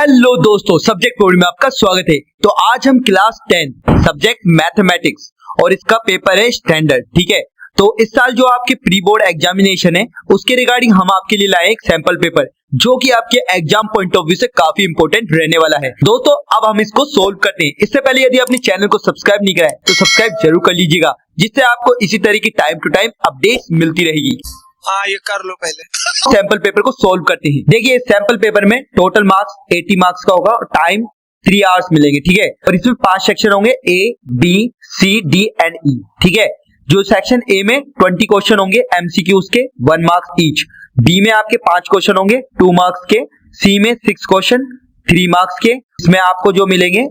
Hello दोस्तों, subject board में आपका स्वागत है। तो आज हम क्लास 10 सब्जेक्ट मैथमेटिक्स और इसका पेपर है स्टैंडर्ड। ठीक है, तो इस साल जो आपके प्री बोर्ड एग्जामिनेशन है उसके रिगार्डिंग हम आपके लिए लाए एक सैंपल पेपर जो कि आपके एग्जाम पॉइंट ऑफ व्यू से काफी इंपॉर्टेंट रहने वाला है। दोस्तों अब हम इसको सोल्व करते हैं। इससे पहले यदि आपने चैनल को सब्सक्राइब नहीं करा है तो सब्सक्राइब जरूर कर लीजिएगा, जिससे आपको इसी तरह की टाइम टू टाइम अपडेट्स मिलती रहेगी। हाँ, ये कर लो पहले। सैंपल पेपर को सोल्व करते हैं। देखिए सैंपल पेपर में टोटल मार्क्स 80 मार्क्स का होगा और टाइम 3 आवर्स मिलेंगे। ठीक है, और इसमें 5 सेक्शन होंगे, A B C D and E. ठीक है, जो सेक्शन ए में 20 क्वेश्चन होंगे एमसीक्यूज के 1 मार्क्स ईच, बी में आपके 5 क्वेश्चन होंगे 2 मार्क्स के, सी में 6 क्वेश्चन 3 मार्क्स के। इसमें आपको जो मिलेंगे,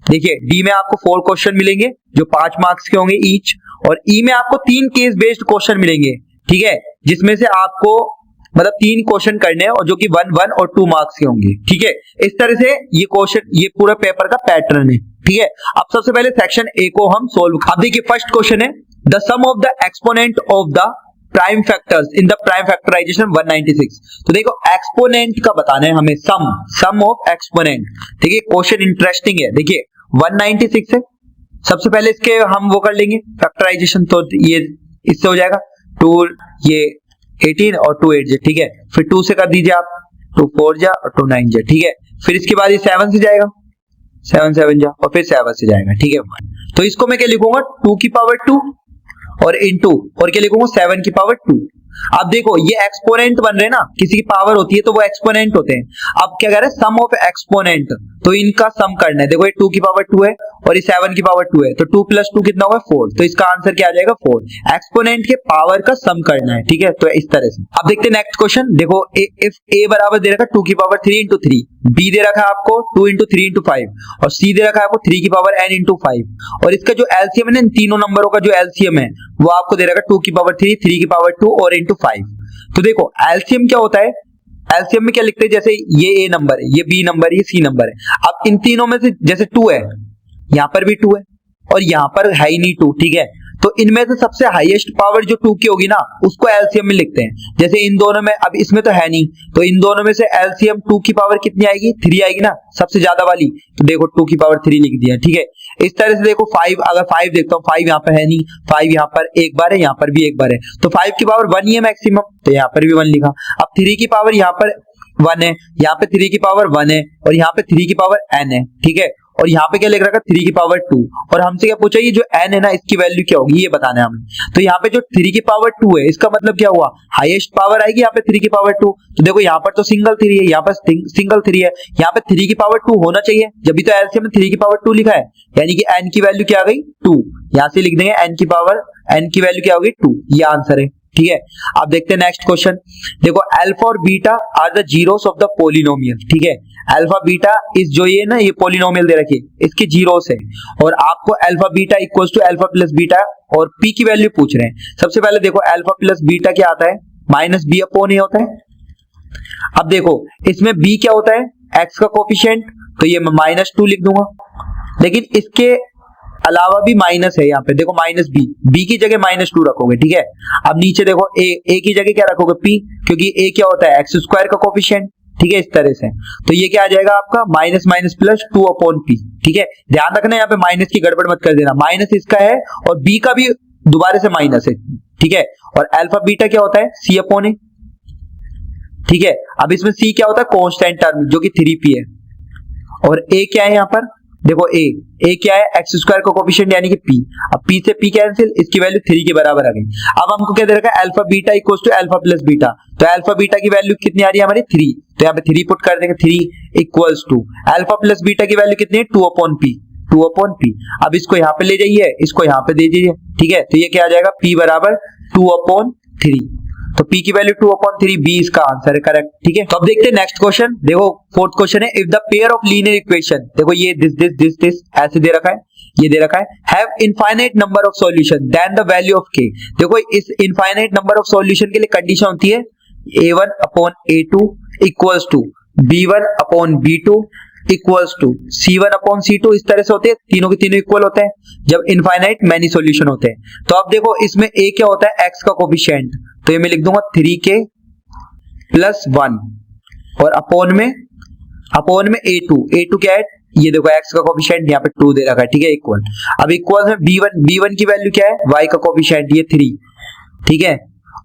देखिए डी में आपको 4 क्वेश्चन मिलेंगे जो 5 मार्क्स के होंगे ईच, और ई में आपको 3 केस बेस्ड क्वेश्चन मिलेंगे। ठीक है, जिसमें से आपको मतलब 3 क्वेश्चन करने हैं और जो कि 1 और 2 मार्क्स के होंगे। ठीक है, इस तरह से ये क्वेश्चन, ये पूरा पेपर का पैटर्न है। ठीक है, अब सबसे पहले सेक्शन ए को हम सोल्व। अब देखिए फर्स्ट क्वेश्चन है the sum of the exponent of the prime factors in the prime factorisation 196। तो देखो एक्सपोनेंट का बताना है हमें, सम ऑफ एक्सपोनेंट। देखिए क्वेश्चन इंटरेस्टिंग है। देखिए 196 है, सबसे पहले इसके हम वो कर लेंगे फैक्टराइजेशन, तो ये इससे हो जाएगा 2 ये 18 और 2 8 जा। ठीक है, फिर 2 से कर दीजिए आप, 2 4 जा और 2 9 जा। ठीक है, फिर इसके बाद ये 7 से जाएगा, 7 7 जा और फिर 7 से जाएगा। ठीक है, तो इसको मैं क्या लिखूंगा 2 की पावर 2 और इनटू और क्या लिखूंगा 7 की पावर 2। अब देखो ये एक्सपोनेंट बन रहे हैं ना, किसी की पावर होती है तो वो एक्सपोनेंट होते हैं। अब क्या कह रहे हैं सम ऑफ एक्सपोनेंट, तो इनका सम करना है। देखो ये 2 की पावर 2 है और ये 7 की पावर 2 है, तो 2 + 2 कितना होगा 4, तो इसका आंसर क्या आ जाएगा 4। एक्सपोनेंट के पावर का सम करना है। ठीक है, तो इस तरह से। अब देखते हैं नेक्स्ट क्वेश्चन। देखो इफ ए बराबर दे रखा 2 की पावर 3 × 3, बी दे रखा है आपको 2 × 3 × 5 और सी दे रखा है आपको 3 की पावर n × 5, और इसका जो एलसीएम है ना, इन तीनों नंबरों का जो एलसीएम है वो आपको दे रखा 2 की पावर 3, 3 की पावर 2 और × 5। तो देखो एलसीएम क्या होता है, एलसीएम में क्या लिखते हैं, जैसे ये ए नंबर है, ये बी नंबर है, ये सी नंबर है। अब इन तीनों में से जैसे 2 है, यहां पर भी 2 है और यहां पर है ही नहीं 2। ठीक है, तो इनमें से सबसे हाईएस्ट पावर जो 2 की होगी ना उसको एलसीएम में लिखते हैं। जैसे इन दोनों में, अब इसमें तो है नहीं, तो इन दोनों में से एलसीएम 2 की पावर कितनी आएगी 3 आएगी ना, सबसे ज्यादा वाली, तो देखो 2 की पावर 3 लिख दिया। ठीक है, इस तरह से देखो 5, अगर 5 देखता हूं 5 यहाँ पर है नहीं, 5 यहाँ पर एक बार है, यहाँ पर भी एक बार है, तो 5 की पावर 1 ही है मैक्सिमम, तो यहाँ पर भी 1 लिखा। अब 3 की पावर यहाँ पर 1 है, यहाँ पे 3 की पावर 1 है और यहाँ पे 3 की पावर n है। ठीक है, और यहाँ पे क्या लिख रखा 3 की पावर 2, और हमसे क्या पूछा ये जो n है ना इसकी वैल्यू क्या होगी ये बताना है हमें। तो यहाँ पे जो 3 की पावर 2 है इसका मतलब क्या हुआ, हाईएस्ट पावर आएगी यहाँ पे 3 की पावर 2। तो देखो यहाँ पर तो सिंगल 3 है, यहाँ पर सिंगल 3 है, यहाँ पे 3 की पावर 2 होना चाहिए, जब भी तो एलसीएम में 3 की पावर 2 लिखा है, यानी कि n की वैल्यू क्या आ गई 2। यहाँ से लिख देंगे n की वैल्यू क्या होगी 2, ये आंसर है। ठीक है, अब देखते हैं नेक्स्ट क्वेश्चन। देखो अल्फा और beta are the zeros of the polynomial. ठीक है, अल्फा बीटा इस जो ये ना ये पॉलिनोमियल दे रखी है इसके जीरोस है, और आपको alpha beta equals to alpha plus beta और पी की वैल्यू पूछ रहे हैं। सबसे पहले देखो अल्फा प्लस बीटा क्या आता है, -b अपॉन a होता है। अब देखो इसमें b क्या होता है, x का कोफिशिएंट, तो ये मैं -2 लिख दूंगा, लेकिन इसके अलावा भी माइनस है यहाँ पे, देखो -b की जगह -2 रखोगे। ठीक है, अब नीचे देखो a की जगह क्या रखोगे p, क्योंकि a क्या होता है x² का कोफिशिएंट। ठीक है, इस तरह से, तो ये क्या आ जाएगा आपका -2 अपॉन p। ठीक है, ध्यान रखना यहाँ पे माइनस की गड़बड़ मत कर देना, माइनस इसका है और b का भी दोबारा से माइनस है। ठीक है, और अल्फा बीटा क्या होता है c अपॉन a। ठीक है, अब इसमें c क्या होता है कांस्टेंट टर्म जो कि 3p है, और a क्या है यहाँ पर, देखो a क्या है x² का कोफिशिएंट यानी कि p। अब p से p कैंसिल, इसकी वैल्यू 3 के बराबर आ गई। अब हमको क्या दे रखा है alpha beta equals to alpha plus beta, तो अल्फा बीटा की वैल्यू कितनी आ रही है हमारी 3, तो यहाँ पे 3 पुट कर देंगे, 3 equals to alpha plus beta की वैल्यू कितनी है 2 अपॉन p। अब इसको यहाँ पे ले जाइए, इसको यहाँ पे दे दीजिए। ठीक है, तो ये क्या आ जाएगा p बराबर 2 अपॉन 3, तो p की वैल्यू 2 अपॉन 3, b इसका आंसर है करेक्ट। ठीक है, तो अब देखते हैं नेक्स्ट क्वेश्चन। देखो फोर्थ क्वेश्चन है if the pair of linear equation, देखो ये दिस ऐसे दे रखा है, ये दे रखा है have infinite number of solution then the value of k। देखो इस इनफाइनाइट नंबर ऑफ सॉल्यूशन के लिए कंडीशन होती है a1 upon a2 equals to b1 upon b2 equals to c1 upon c2, इस तरह से होते हैं, तीनों के तीनों इक्वल होते हैं जब इनफाइनाइट मैनी सॉल्यूशन होते हैं। तो अब देखो इसमें a क्या होता है x का कोफिशिएंट, तो ये मैं लिख दूंगा 3k + 1 और अपॉन में अपॉन में a2 क्या है, ये देखो x का कोफिशिएंट यहाँ पे 2 दे रखा है, ठीक है, इक्वल। अब इक्वल में b1 की वैल्यू क्या है, y का कोफिशिएंट ये 3, ठीक है,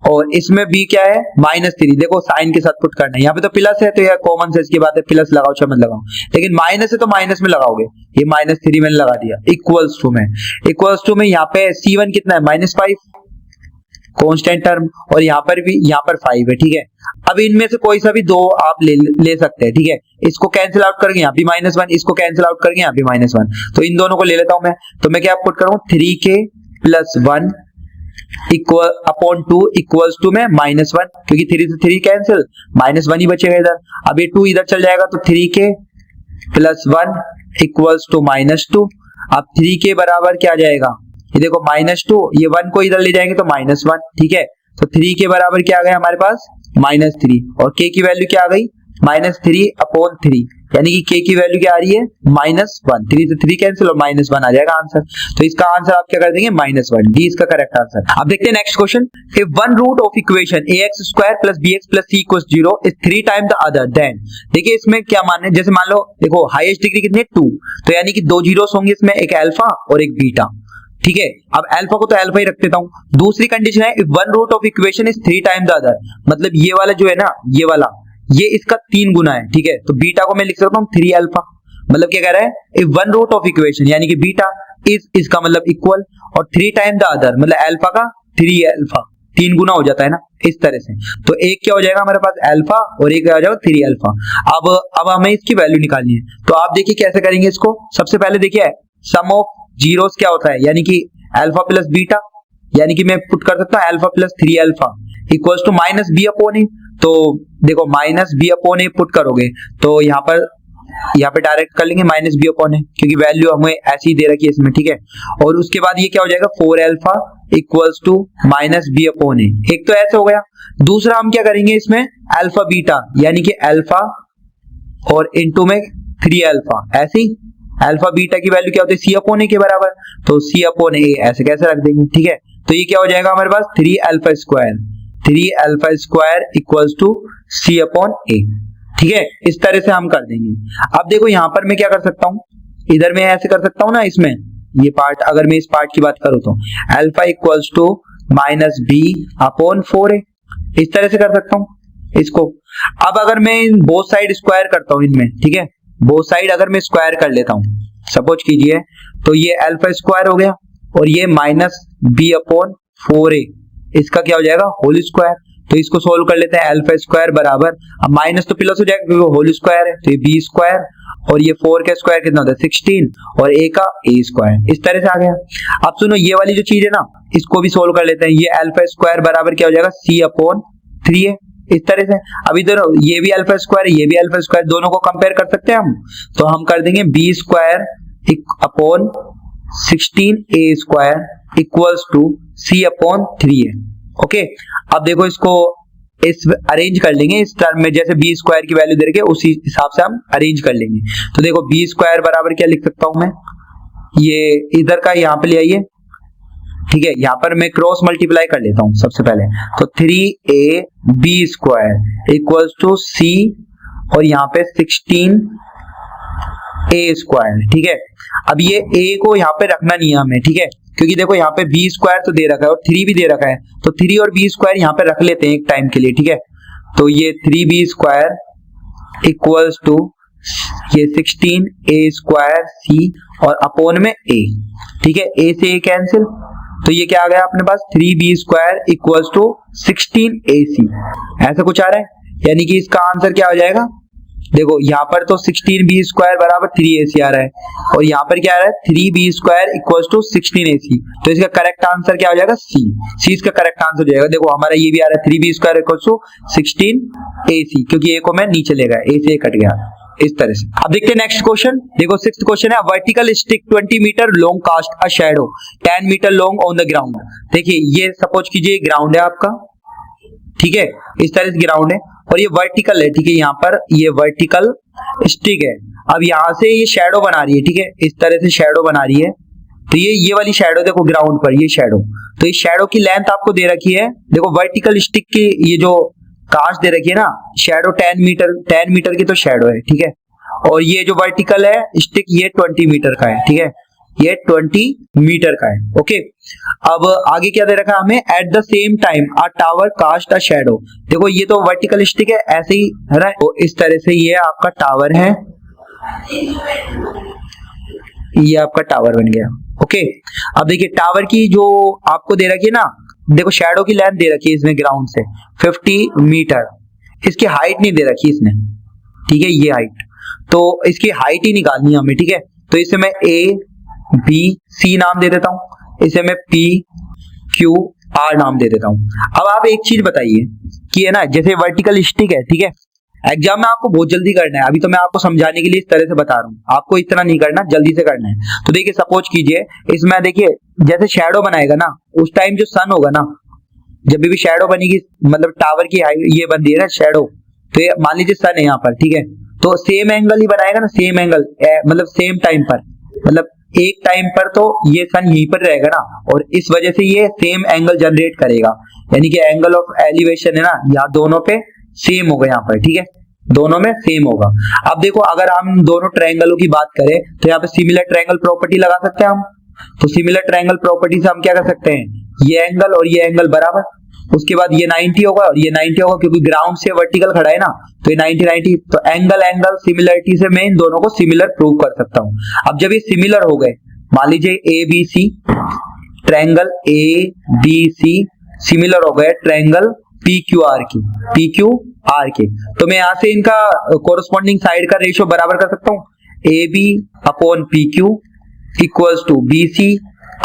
और इसमें b क्या है -3। देखो साइन के साथ पुट करना है, यहाँ पे तो प्लस है तो यह कॉमन सेंस की बात है, प्लस लगाओ चाहे मत लगाओ, लेकिन माइनस है तो माइनस में लगाओगे, ये -3 मैंने लगा दिया। इक्वल्स टू में यहाँ पे c1 कितना है -5 कांस्टेंट टर्म, और यहाँ पर 5 है, ठीक है। अब इनमें से कोई सा भी दो आप ले सकते हैं, ठीक है। इसको कैंसिल आउट करके यहाँ भी -1, इसको कैंसिल आउट करके यहाँ भी -1, तो इन दोनों को ले लेता हूं मैं। तो मैं क्या पुट करूँ, 3k + 1 equal upon 2 equals to में -1, क्योंकि 3 से 3 कैंसिल, -1 ही बचेगा इधर। अब ये 2 इधर चल जाएगा, तो 3k + 1 इक्वल्स टू -2। अब 3k बराबर क्या आ जाएगा, ये देखो -2, ये 1 को इधर ले जाएंगे तो -1, ठीक है। तो 3 के बराबर क्या आ गया हमारे पास -3, और k की वैल्यू क्या आ गई -3/3, यानी कि k की वैल्यू क्या आ रही है -1। 3 से 3 कैंसिल और -1 आ जाएगा आंसर। तो इसका आंसर आप क्या कर देंगे -1, डी इसका करेक्ट आंसर। अब देखते हैं next question. If one root of equation ax² + bx + c = 0 is 3 time the other, then देखिए इसमें क्या मान है, जैसे मान लो देखो हाईएस्ट डिग्री कितनी है 2, तो यानी कि 2 जीरोस होंगे इसमें, एक अल्फा और एक बीटा, ठीक है। अब अल्फा को तो अल्फा ही रख देता हूं। दूसरी कंडीशन है if one root of equation is 3 time the other, मतलब ये वाला जो है ना, ये वाला ये इसका 3 गुना है, ठीक है। तो बीटा को मैं लिख सकता हूं 3 अल्फा, मतलब क्या कह रहा है, if one root of equation यानी कि बीटा इज इसका मतलब इक्वल, और 3 टाइम द अदर मतलब अल्फा का 3 अल्फा, 3 गुना हो जाता है ना इस तरह से। तो एक क्या हो जाएगा हमारे पास अल्फा और एक क्या हो जाएगा 3 अल्फा। अब हमें इसकी वैल्यू निकालनी है, तो आप देखिए कैसे करेंगे इसको। सबसे पहले देखिए सम ऑफ जीरोस क्या होता है, यानी कि अल्फा प्लस बीटा, यानी कि मैं पुट कर सकता हूं alpha + 3 alpha equals to -b/a। तो देखो -b/a पुट करोगे तो यहाँ पे डायरेक्ट कर लेंगे -b/a, क्योंकि वैल्यू हमें ऐसी ही दे रखी है इसमें, ठीक है। और उसके बाद ये क्या हो जाएगा 4 अल्फा इक्वल्स टू -b/a। एक तो ऐसे हो गया। दूसरा हम क्या करेंगे इसमें अल्फा बीटा, यानी कि अल्फा और इनटू में 3 अल्फा, ऐसे ही अल्फा बीटा की वैल्यू क्या होती है c/a के बराबर, तो c/a ऐसे कैसे रख देंगे, ठीक है। तो ये क्या हो जाएगा हमारे पास 3 alpha square equals to c/a, ठीक है। इस तरह से हम कर देंगे। अब देखो यहाँ पर मैं क्या कर सकता हूँ, इधर मैं ऐसे कर सकता हूँ ना, इसमें ये पार्ट, अगर मैं इस पार्ट की बात करूँ तो अल्फा इक्वल्स टू -b/4a, इस तरह से कर सकता हूँ इसको। अब अगर मैं बोथ साइड स्क्वायर करता हूँ इनमें, ठीक है, बोथ साइड अगर मैं स्क्वायर कर लेता हूं, सपोज कीजिए, तो ये अल्फा स्क्वायर हो गया और ये -b/4a, इसका क्या हो जाएगा होल स्क्वायर। तो इसको सोल्व कर लेते हैं। अल्फा स्क्वायर बराबर, अब माइनस तो प्लस हो जाएगा क्योंकि होल स्क्वायर है, तो ये b स्क्वायर और ये 4 का स्क्वायर कितना होता है 16 और a का a स्क्वायर, इस तरह से आ गया। अब सुनो ये वाली जो चीज है ना, इसको भी सोल्व कर लेते हैं। ये अल्फा स्क्वायर बराबर क्या हो जाएगा c/3a, इस तरह से। अभी दोनों ये भी अल्फा स्क्वायर है, ये भी अल्फा स्क्वायर, दोनों को कंपेयर कर सकते हैं हम, तो हम कर देंगे b square upon 16a square equals to c/3a। Okay, अब देखो इसको इस अरेंज कर लेंगे इस टर्म में, जैसे b स्क्वायर की वैल्यू दे रखे उसी हिसाब से हम अरेंज कर लेंगे। तो देखो b स्क्वायर बराबर क्या लिख सकता हूं मैं, ये इधर का यहाँ पे ले आइए, ठीक है। यहाँ पर मैं क्रॉस मल्टीप्लाई कर लेता हूं सबसे पहले, तो 3ab square equals to c और यहाँ पे 16a स्क्वायर, ठीक है। अब ये a को यहाँ पे रखना नहीं है हमें, ठीक है, क्योंकि देखो यहाँ पे b स्क्वायर तो दे रखा है और 3 भी दे रखा है, तो 3 और b स्क्वायर यहाँ पे रख लेते हैं एक टाइम के लिए, ठीक है। तो ये 3b स्क्वायर इक्वल्स टू ये 16a स्क्वायर c और अपॉन में a, ठीक है, a से a कैंसिल, तो ये क्या आ गया अपने पास 3b square equals to 16ac, ऐसा कुछ आ रहा है, यानी कि इसका आंसर क्या हो जाएगा, देखो यहाँ पर तो 16b स्क्वायर बराबर 3ac आ रहा है और यहाँ पर क्या आ रहा है 3b square equals to 16ac, तो इसका करेक्ट आंसर क्या हो जाएगा c इसका करेक्ट आंसर हो जाएगा। देखो हमारा ये भी आ रहा है 3b square equals to 16ac, क्योंकि a को मैं नीचे ले गया, a से कट गया, इस तरह से। अब देखते हैं नेक्स्ट क्वेश्चन। देखो 6th क्वेश्चन है, vertical stick 20 metre long cast a shadow 10 metre long on the ground. देखिए ये सपोज कीजिए ग्राउंड है आपका, ठीक है, इस तरह से ग्राउंड है और ये वर्टिकल है, ठीक है, यहाँ पर ये वर्टिकल स्टिक है। अब यहाँ से ये शैडो बना रही है, ठीक है, इस तरह से शैडो बना रही है, तो ये वाली शैडो देखो ग्राउंड पर ये शैडो, तो इस शैडो की लेंथ आपको दे रखी है, देखो वर्टिकल स्टिक की ये जो कास्ट दे रखी है ना, शैडो 10 मीटर की तो शैडो है, ठीक है, और ये जो वर्टिकल है स्टिक ये 20 मीटर का है, ठीक है, ये 20 मीटर का है। ओके, अब आगे क्या दे रखा है हमें, at the same time a tower cast a shadow. देखो ये तो वर्टिकल स्टिक है, ऐसे ही है ना, तो इस तरह से ये आपका टावर है, ये आपका टावर बन गया। ओके, अब देखिए टावर की जो आपको दे रखी है ना, देखो शैडो की लेंथ दे रखी है इसमें ग्राउंड से 50 मीटर, इसकी हाइट नहीं दे रखी इसने, ठीक है, ये हाइट, तो इसकी हाइट ही निकालनी है हमें, ठीक है। तो इसे मैं ए बी सी नाम दे देता हूं, इसे मैं पी क्यू आर नाम दे देता हूं। अब आप एक चीज बताइए कि है ना, जैसे वर्टिकल स्टिक है, ठीक है, एग्जाम में आपको बहुत जल्दी करना है, अभी तो मैं आपको समझाने के लिए इस तरह से बता रहा हूँ, आपको इतना नहीं करना, जल्दी से करना है। तो देखिए सपोज कीजिए इसमें, देखिए जैसे शैडो बनाएगा ना, उस टाइम जो सन होगा ना, जब भी शैडो बनेगी, मतलब टावर की हाइट ये बनती है ना शैडो, तो ये मान लीजिए सन है यहाँ पर, ठीक है, तो सेम एंगल ही बनाएगा ना, सेम एंगल, मतलब सेम टाइम पर, मतलब एक टाइम पर तो ये सन यहीं पर रहेगा ना, और इस वजह से ये सेम एंगल जनरेट करेगा, यानी कि एंगल ऑफ एलिवेशन है ना, यहाँ दोनों पे सेम होगा यहाँ पर, ठीक है, दोनों में सेम होगा। अब देखो अगर हम दोनों ट्रायंगलों की बात करें तो यहाँ पे सिमिलर ट्रायंगल प्रॉपर्टी लगा सकते हैं हम। तो सिमिलर ट्रायंगल प्रॉपर्टी से हम क्या कर सकते हैं, ये एंगल और ये एंगल बराबर, उसके बाद ये 90 होगा और ये 90 होगा, क्योंकि ग्राउंड से वर्टिकल खड़ा है ना, तो ये 90 90, तो एंगल एंगल सिमिलरिटी से मैं इन दोनों को सिमिलर प्रूव कर सकता हूं। अब जब ये सिमिलर हो गए, मान लीजिए A B C, triangle A B C similar हो गए ट्रायंगल पी क्यू आर के, तो मैं यहां से इनका कोरस्पॉन्डिंग साइड का रेशियो बराबर कर सकता हूं, A B upon P Q equals to B C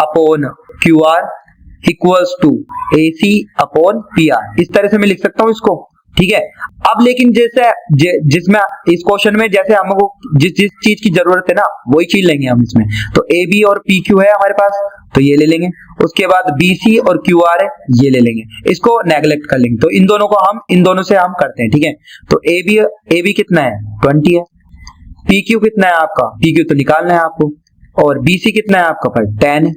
upon Q R equals to A C upon P R, इस तरह से मैं लिख सकता हूं इसको, ठीक है। अब लेकिन जैसे जिसमें इस क्वेश्चन में जैसे हमको जिस चीज की जरूरत है ना, वही चीज लेंगे हम इसमें। तो ए बी और पी क्यू है हमारे पास, तो ये ले लेंगे, उसके बाद बी सी और क्यू आर है, ये ले लेंगे, इसको नेग्लेक्ट कर लेंगे। तो इन दोनों से हम करते हैं, ठीक है। तो ए बी कितना है 20 है, पी क्यू कितना है आपका, पी क्यू तो निकालना है आपको, और बी सी कितना है आपका पर 10 है,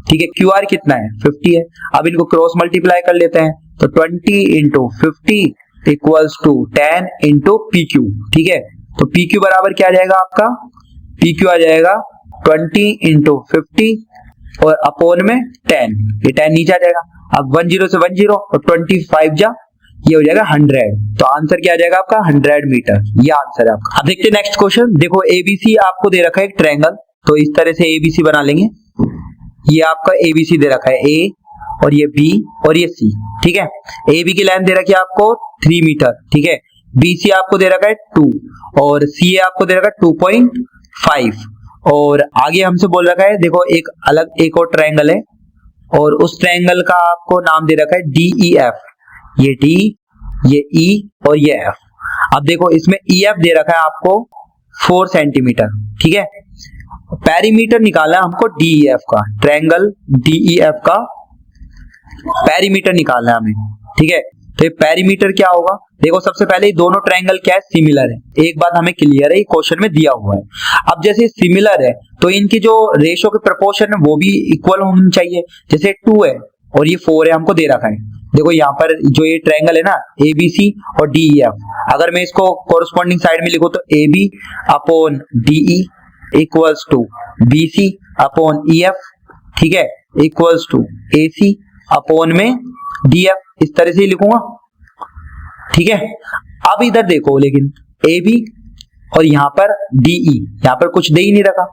ठीक है, क्यू आर कितना है 50 है। अब इनको क्रॉस मल्टीप्लाई कर लेते हैं, तो 20 into 50 equals to 10 into P Q, ठीक है। तो पी क्यू बराबर क्या आ जाएगा आपका, पी क्यू आ जाएगा 20 इंटू 50 और अपोन में 10, ये 10 नीचे आ जाएगा। अब 10 से 10 और 25 जा, ये हो जाएगा 100। तो आंसर क्या आ जाएगा आपका 100 मीटर, ये आंसर है आपका। अब देखते हैं नेक्स्ट क्वेश्चन। देखो एबीसी आपको दे रखा है एक ट्रायंगल, तो इस तरह से एबीसी बना लेंगे। ये आपका एबीसी दे रखा है, ए और ये बी और ये सी, ठीक है। ए बी की लेंथ दे रखी है आपको 3 मीटर, ठीक है। बी सी आपको दे रखा है 2 और सी आपको दे रखा है 2.5, और आगे हमसे बोल रखा है, देखो एक और ट्रायंगल है और उस ट्रायंगल का आपको नाम दे रखा है DEF, ये D, ये E और ये F। अब देखो इसमें EF दे रखा है आपको 4 सेंटीमीटर, ठीक है। पेरीमीटर निकालना है हमको DEF का, ट्रायंगल DEF का पेरीमीटर निकालना है हमें, ठीक है। तो ये पेरीमीटर क्या होगा, देखो सबसे पहले ये दोनों ट्रायंगल क्या है, सिमिलर है। एक बात हमें क्लियर है, ये क्वेश्चन में दिया हुआ है। अब जैसे सिमिलर है तो इनकी जो रेशियो के प्रपोर्शन है वो भी इक्वल होनी चाहिए। जैसे 2 है और ये 4 है, हमको दे रखा है। देखो यहाँ पर जो ये ट्रायंगल है ना ABC और DEF, अगर मैं इसको कोरस्पॉन्डिंग साइड में लिखूं तो AB upon DE equals to BC upon EF, ठीक है, इक्वल्स टू AC अपॉन में DF, इस तरह से ही लिखूंगा, ठीक है। अब इधर देखो, लेकिन AB और यहाँ पर DE, यहाँ पर कुछ दे ही नहीं रखा,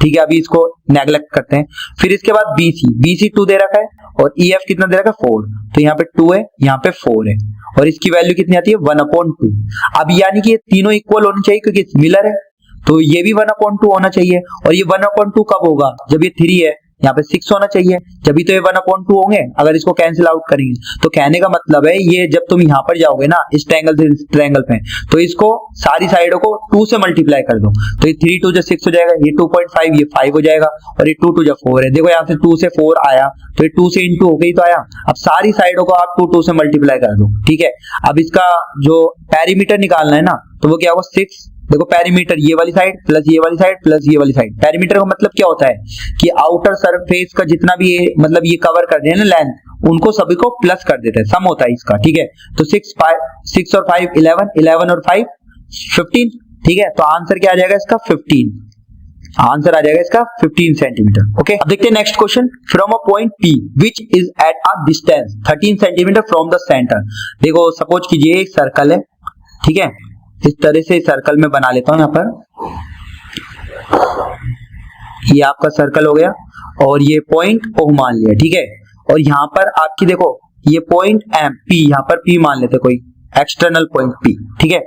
ठीक है। अभी इसको नेग्लेक्ट करते हैं। फिर इसके बाद BC 2 दे रखा है और EF कितना दे रखा है 4, तो यहाँ पे 2 है, यहाँ पे 4 है, और इसकी वैल्यू कितनी आती है 1/2। अब यानी कि ये तीनों इक्वल होने चाहिए क्योंकि सिमिलर है, तो ये भी 1/2 होना चाहिए। और ये 1/2 कब होगा, जब ये 3 है, यहाँ पे 6 होना चाहिए, जब भी तो ये 1/2 होंगे अगर इसको कैंसिल आउट करेंगे। तो कहने का मतलब है ये जब तुम यहाँ पर जाओगे ना इस ट्रायंगल से इस ट्रायंगल पे, तो इसको सारी साइडों को 2 से मल्टीप्लाई कर दो, तो ये 3 2 6 हो जाएगा, ये 2.5 ये 5 हो जाएगा, और ये 2 2 4 है। देखो यहाँ से 2 से 4 आया तो ये 2 से इंटू होके ही तो आया। अब सारी साइडों को आप 2 2 से मल्टीप्लाई कर दो, ठीक है। अब इसका जो पेरीमीटर निकालना है ना, तो वो क्या होगा 6। देखो पेरीमीटर ये वाली साइड प्लस ये वाली साइड प्लस ये वाली साइड। पेरीमीटर का मतलब क्या होता है कि आउटर सरफेस का जितना भी ये मतलब ये कवर कर रहे हैं ना लेंथ, उनको सभी को प्लस कर देते हैं, सम होता है इसका, ठीक है। तो 6 और 5 11 और 5 15, ठीक है, तो आंसर क्या आ जाएगा इसका 15, आंसर आ जाएगा इसका 15 सेंटीमीटर। ओके, अब देखते हैं next question. From a point P which is at a distance 13 centimetre from the centre. देखो सपोज कीजिए एक सर्कल है, ठीक है, इस तरह से सर्कल में बना लेता हूं, यहाँ पर ये आपका सर्कल हो गया और ये पॉइंट O मान लिया, ठीक है, और यहाँ पर आपकी देखो ये पॉइंट M P, यहाँ पर P मान लेते कोई एक्सटर्नल पॉइंट P, ठीक है,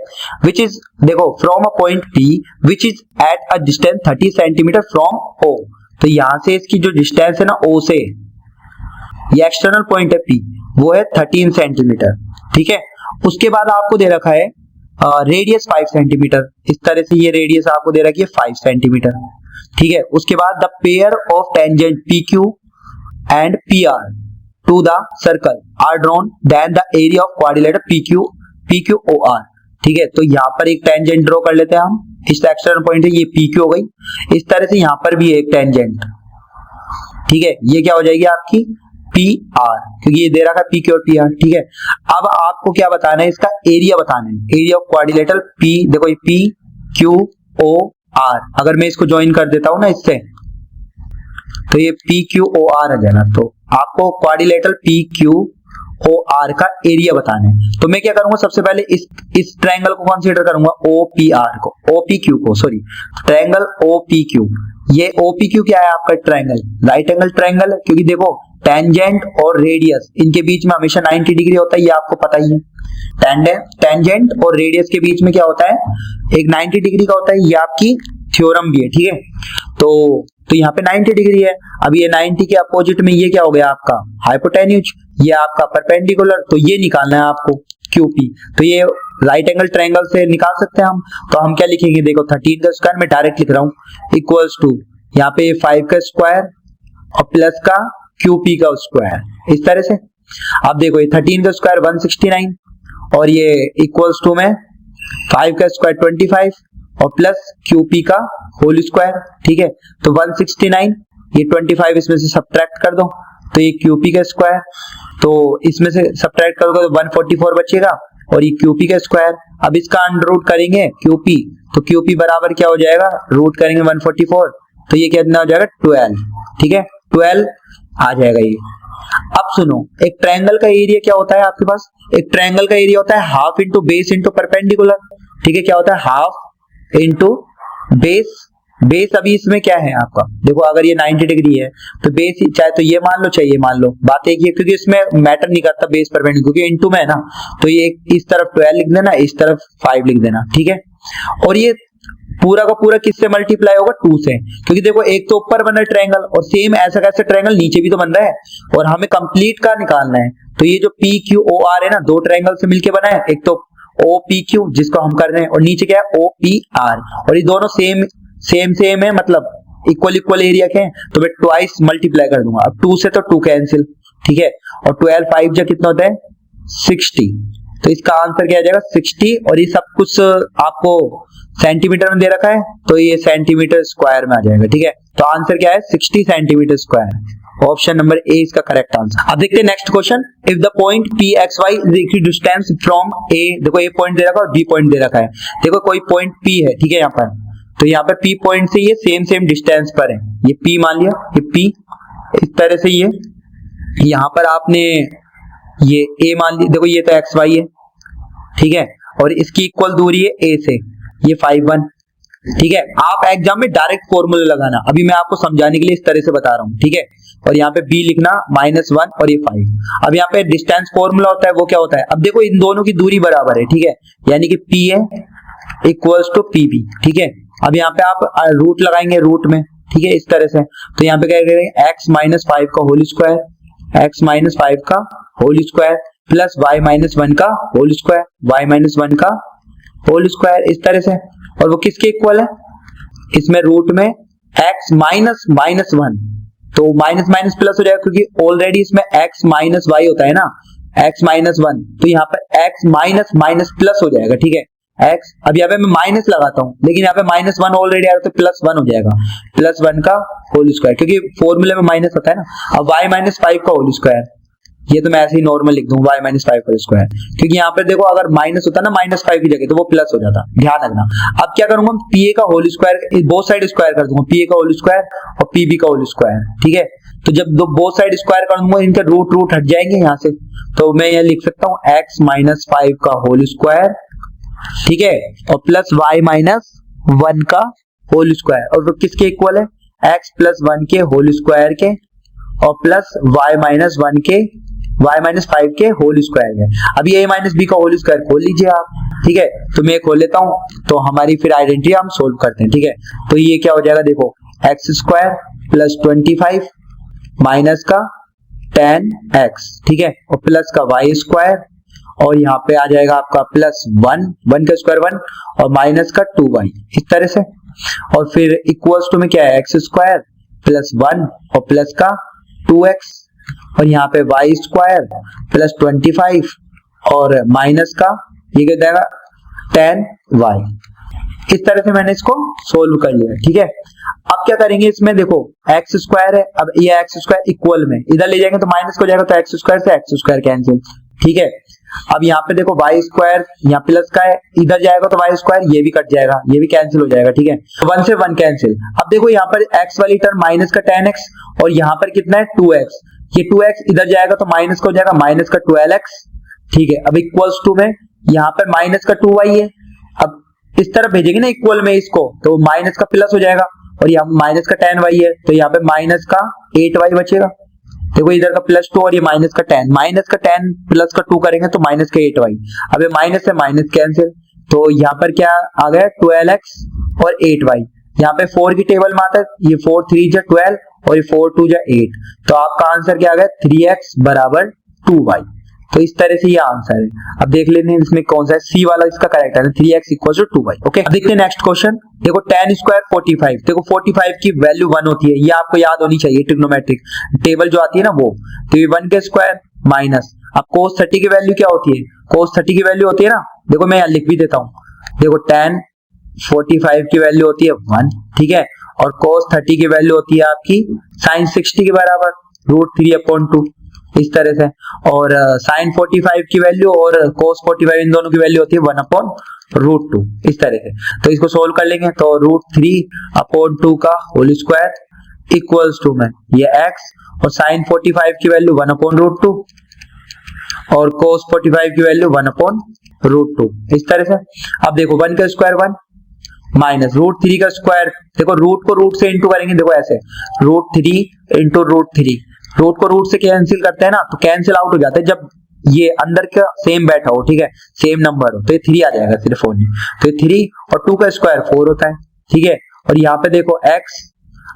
विच इज देखो from a point P which is at a distance 30 centimetre from O। तो यहां से इसकी जो डिस्टेंस है ना O से, ये एक्सटर्नल पॉइंट है P, वो है 13 सेंटीमीटर, ठीक है। उसके बाद आपको दे रखा है रेडियस 5 सेंटीमीटर, इस तरह से ये रेडियस आपको दे रखी है 5 सेंटीमीटर, ठीक है। उसके बाद the pair of tangent PQ and PR to the circle are drawn then the area of quadrilateral PQOR, ठीक है। तो यहाँ पर एक टेंजेंट ड्रॉ कर लेते हैं हम, इस एक्सटर्नल पॉइंट है ये PQ हो गई, इस तरह से यहाँ पर भी एक टेंजेंट, ठीक है, ये क्या हो जाएगी आपकी PR, क्योंकि ये दे रखा है PQ और PR, ठीक है। अब आपको क्या बताना है, इसका एरिया बताना है, एरिया ऑफ क्वाड्रिलेटरल P, देखो ये PQOR, अगर मैं इसको ज्वाइन कर देता हूं ना इससे, तो ये PQOR आ जाएगा। तो आपको क्वाड्रिलेटरल PQOR का एरिया बताना है। तो मैं क्या करूंगा, सबसे पहले इस ट्रायंगल को कंसीडर करूंगा, OPR को, OPQ को, सॉरी, ट्रायंगल OPQ। ये OPQ क्या है आपका ट्रायंगल, राइट एंगल ट्रायंगल है, क्योंकि देखो टेंजेंट और रेडियस इनके बीच में हमेशा 90 डिग्री होता है, ये आपको पता ही है। टेंजेंट और रेडियस के बीच में क्या होता है, एक 90 डिग्री का होता है, ये आपकी थ्योरम भी है, ठीक है। तो यहाँ पे 90 डिग्री है, अब ये 90 के अपोजिट में ये क्या हो गया आपका हाइपोटेन्यूज, ये आपका परपेंडिकुलर, तो ये निकालना है आपको QP। तो ये राइट एंगल ट्रायंगल से निकाल सकते हैं हम। तो हम क्या लिखेंगे, देखो 13 का स्क्वायर, मैं डायरेक्ट लिख रहा हूँ, इक्वल्स टू यहाँ पे 5 का स्क्वायर और प्लस का QP का स्क्वायर, इस तरह से। अब देखो ये 13 का स्क्वायर 169 और ये इक्वल्स टू में 5 का स्क्वायर 25 और प्लस QP का होल स्क्वायर, ठीक है। तो 169, ये 25 इसमें से सब्ट्रैक्ट कर दो, तो ये QP का स्क्वायर, तो इसमें से सब्ट्रैक्ट करोगे तो 144 बचेगा और ये QP का स्क्वायर। अब इसका अंडर रूट करेंगे QP, तो QP बराबर क्या हो जाएगा, रूट करेंगे 144, तो ये कितना हो जाएगा 12, ठीक है, 12 आ जाएगा ये। अब सुनो, एक ट्रायंगल का एरिया क्या होता है आपके पास, एक ट्रायंगल का एरिया होता है half into base into perpendicular, ठीक है। क्या होता है, हाफ इंटू बेस, बेस अभी इसमें क्या है आपका, देखो अगर ये 90 डिग्री है तो बेस चाहे तो ये मान लो चाहे ये मान लो, बात एक ही है, क्योंकि इसमें मैटर नहीं करता बेस परपेंडिकुलर, क्योंकि इनटू में है ना, तो ये इस तरफ 12 लिख देना, इस तरफ 5 लिख देना, ठीक है। और ये पूरा का पूरा किससे मल्टीप्लाई होगा, 2 से, क्योंकि देखो एक तो ऊपर बना ट्रायंगल और सेम ऐसा कैसे ट्रायंगल नीचे भी तो बन रहा है और हमें कंप्लीट का निकालना है। तो ये जो PQOR है ना, दो ट्रायंगल से मिलके बना है, एक तो OPQ जिसको हम कर रहे हैं और नीचे क्या है OPR, और ये दोनों सेम है, मतलब इक्वल एरिया के हैं, तो मैं ट्वाइस मल्टीप्लाई कर दूंगा। अब 2 से तो 2 कैंसिल, ठीक है, और 12 5 जा कितना होता है 60, तो इसका आंसर क्या आ जाएगा 60, और ये सब कुछ आपको सेंटीमीटर में दे रखा है, तो ये सेंटीमीटर स्क्वायर में आ जाएगा, ठीक है। तो आंसर क्या है 60 centimetre square, option number A इसका करेक्ट आंसर। अब देखते हैं next question. If the point PXY is equal distance from A, देखो A पॉइंट दे रखा है और B पॉइंट दे रखा है, देखो कोई पॉइंट P है, ठीक है, यहाँ पर, तो यहाँ पर P पॉइंट से ये सेम डिस्टेंस पर है, ये P मान लिया, ये P इस तरह से, ये यहाँ पर आपने ये A मान लिया, देखो ये तो XY है, ठीक है, और इसकी इक्वल दूरी है A से, ये 5 1, ठीक है। आप एग्जाम में डायरेक्ट फॉर्मूला लगाना, अभी मैं आपको समझाने के लिए इस तरह से बता रहा हूँ, ठीक है। और यहाँ पे B लिखना -1 और ये 5। अब यहाँ पे डिस्टेंस फॉर्मूला होता है, वो क्या होता है, अब देखो इन दोनों की दूरी बराबर है, ठीक है, यानी कि P है इक्वल्स टू PB, ठीक है। अब यहाँ पे आप रूट लगाएंगे रूट में, ठीक है, इस तरह से, तो यहाँ पे क्या करेंगे x -5 का होल स्क्वायर, x -5 का होल स्क्वायर प्लस y -1 का होल स्क्वायर, y -1 का होल स्क्वायर, इस तरह से। और वो किसके इक्वल है, इसमें रूट में x -1, तो माइनस माइनस प्लस हो जाएगा, क्योंकि ऑलरेडी इसमें x -y होता है ना, x -1, तो यहाँ पर x माइनस प्लस हो जाएगा, ठीक है, x। अब यहाँ पे मैं माइनस लगाता हूँ, लेकिन यहाँ पे -1 ऑलरेडी आ रहा है, तो +1 हो जाएगा, +1 का होल स्क्वायर, क्योंकि फॉर्मूले में माइनस होता है ना। अब y -5 का होल स्क्वायर, ये तो मैं ऐसे ही नॉर्मल लिख दूं y माइनस 5 होल स्क्वायर, क्योंकि यहाँ पर देखो अगर माइनस होता ना -5 की जगह तो वो प्लस हो जाता, ध्यान रखना। अब क्या करूंगा, pa का whole square both side square कर दूंगा, pa का होल स्क्वायर और pb का होल स्क्वायर, ठीक है। तो जब दो बोथ साइड स्क्वायर कर दूंगा इनके रूट हट जाएंगे यहाँ से, तो मैं यहाँ लिख सकता हूँ x माइनस 5 का होल स्क्वायर, ठीक है, और प्लस y माइनस 1 का होल स्क्वायर, और वो किसके इक्वल है, x प्लस 1 के होल स्क्वायर के और प्लस y माइनस 1 के y माइनस 5 के होल स्क्वायर के। अभी a माइनस b का होल स्क्वायर खोल लीजिए आप, ठीक है। तो मैं खोल लेता हूं, तो हमारी फिर आइडेंटिटी हम सोल्व करते हैं, ठीक है। तो ये क्या हो जाएगा, देखो x स्क्वायर प्लस 25 माइनस का 10x, ठीक है, और प्लस का y स्क्वायर, और यहाँ पे आ जाएगा आपका प्लस 1 का स्क्वायर 1 और माइनस का 2y, इस तरह से। और फिर इक्वल्स टू में क्या है, x स्क्वायर प्लस 1 और प्लस का 2x, और यहाँ पे y स्क्वायर प्लस 25 और माइनस का ये क्या जाएगा 10y। इस तरह से मैंने इसको सोल्व कर लिया, ठीक है। अब क्या करेंगे इसमें, देखो x स्क्वायर है, अब ये x स्क्वायर इक्वल में इधर ले जाएंगे तो माइनस हो जाएगा, तो x स्क्वायर से x स्क्वायर कैंसिल, ठीक है। अब यहाँ पे देखो y स्क्वायर यहाँ प्लस का है, इधर जाएगा तो y स्क्वायर ये भी कट जाएगा, ये भी कैंसिल हो जाएगा, ठीक है। 1 से 1 कैंसिल। अब देखो यहाँ पर x वाली टर्म माइनस का 10x और यहाँ पर कितना है 2x, ये 2x इधर जाएगा तो माइनस का हो जाएगा माइनस का 12x, ठीक है। अब इक्वल्स टू में यहाँ पर माइनस का 2y है, अब इस तरफ भेजेंगे ना इक्वल में इसको, तो माइनस का प्लस हो जाएगा, और यहाँ माइनस का 10y है तो यहाँ पे माइनस का 8y बचेगा। देखो इधर का प्लस 2 और ये माइनस का 10, माइनस का 10 प्लस का 2 करेंगे तो माइनस का 8y। अब ये माइनस से माइनस कैंसिल, तो यहाँ पर क्या आ गया 12x और 8y। यहाँ पे 4 की टेबल में आता है, ये 4 3 जा 12 और ये 4 2 जा 8, तो आपका आंसर क्या आ गया 3x बराबर 2y। तो इस तरह से ये आंसर है। अब देख लेते हैं इसमें कौन सा है, सी वाला इसका करेक्ट है, 3x equal to 2y। Okay, अब देखते हैं नेक्स्ट क्वेश्चन। देखो tan स्क्वायर 45, देखो 45 की वैल्यू 1 होती है, ये आपको याद होनी चाहिए, ट्रिग्नोमेट्रिक टेबल जो आती है ना वो, तो ये 1 के स्क्वायर माइनस, अब cos 30 की वैल्यू क्या होती है, cos 30 की वैल्यू होती है ना, देखो मैं यहाँ लिख भी देता हूँ, देखो tan 45 की वैल्यू होती है 1, ठीक है, और cos 30 की वैल्यू होती है आपकी sin 60 के बराबर √3/2, इस तरह से। और sin 45 की वैल्यू और cos 45 इन दोनों की वैल्यू होती है 1/√2, इस तरह से। तो इसको सोल्व कर लेंगे, तो √3/2 का होल स्क्वायर इक्वल्स टू में ये x, और sin 45 की वैल्यू 1/√2 और cos 45 की वैल्यू 1/√2, इस तरह से। अब देखो 1 का स्क्वायर 1 माइनस √3 का स्क्वायर, देखो रूट को रूट से इंटू करेंगे, देखो ऐसे √3 इंटू √3, रूट को रूट से कैंसिल करते हैं ना तो कैंसिल आउट हो जाता है जब ये अंदर का सेम बैठा हो, ठीक है, सेम नंबर हो, तो ये 3 आ जाएगा सिर्फ ओनली, तो ये 3 और 2 का स्क्वायर 4 होता है, ठीक है। और यहाँ पे देखो x,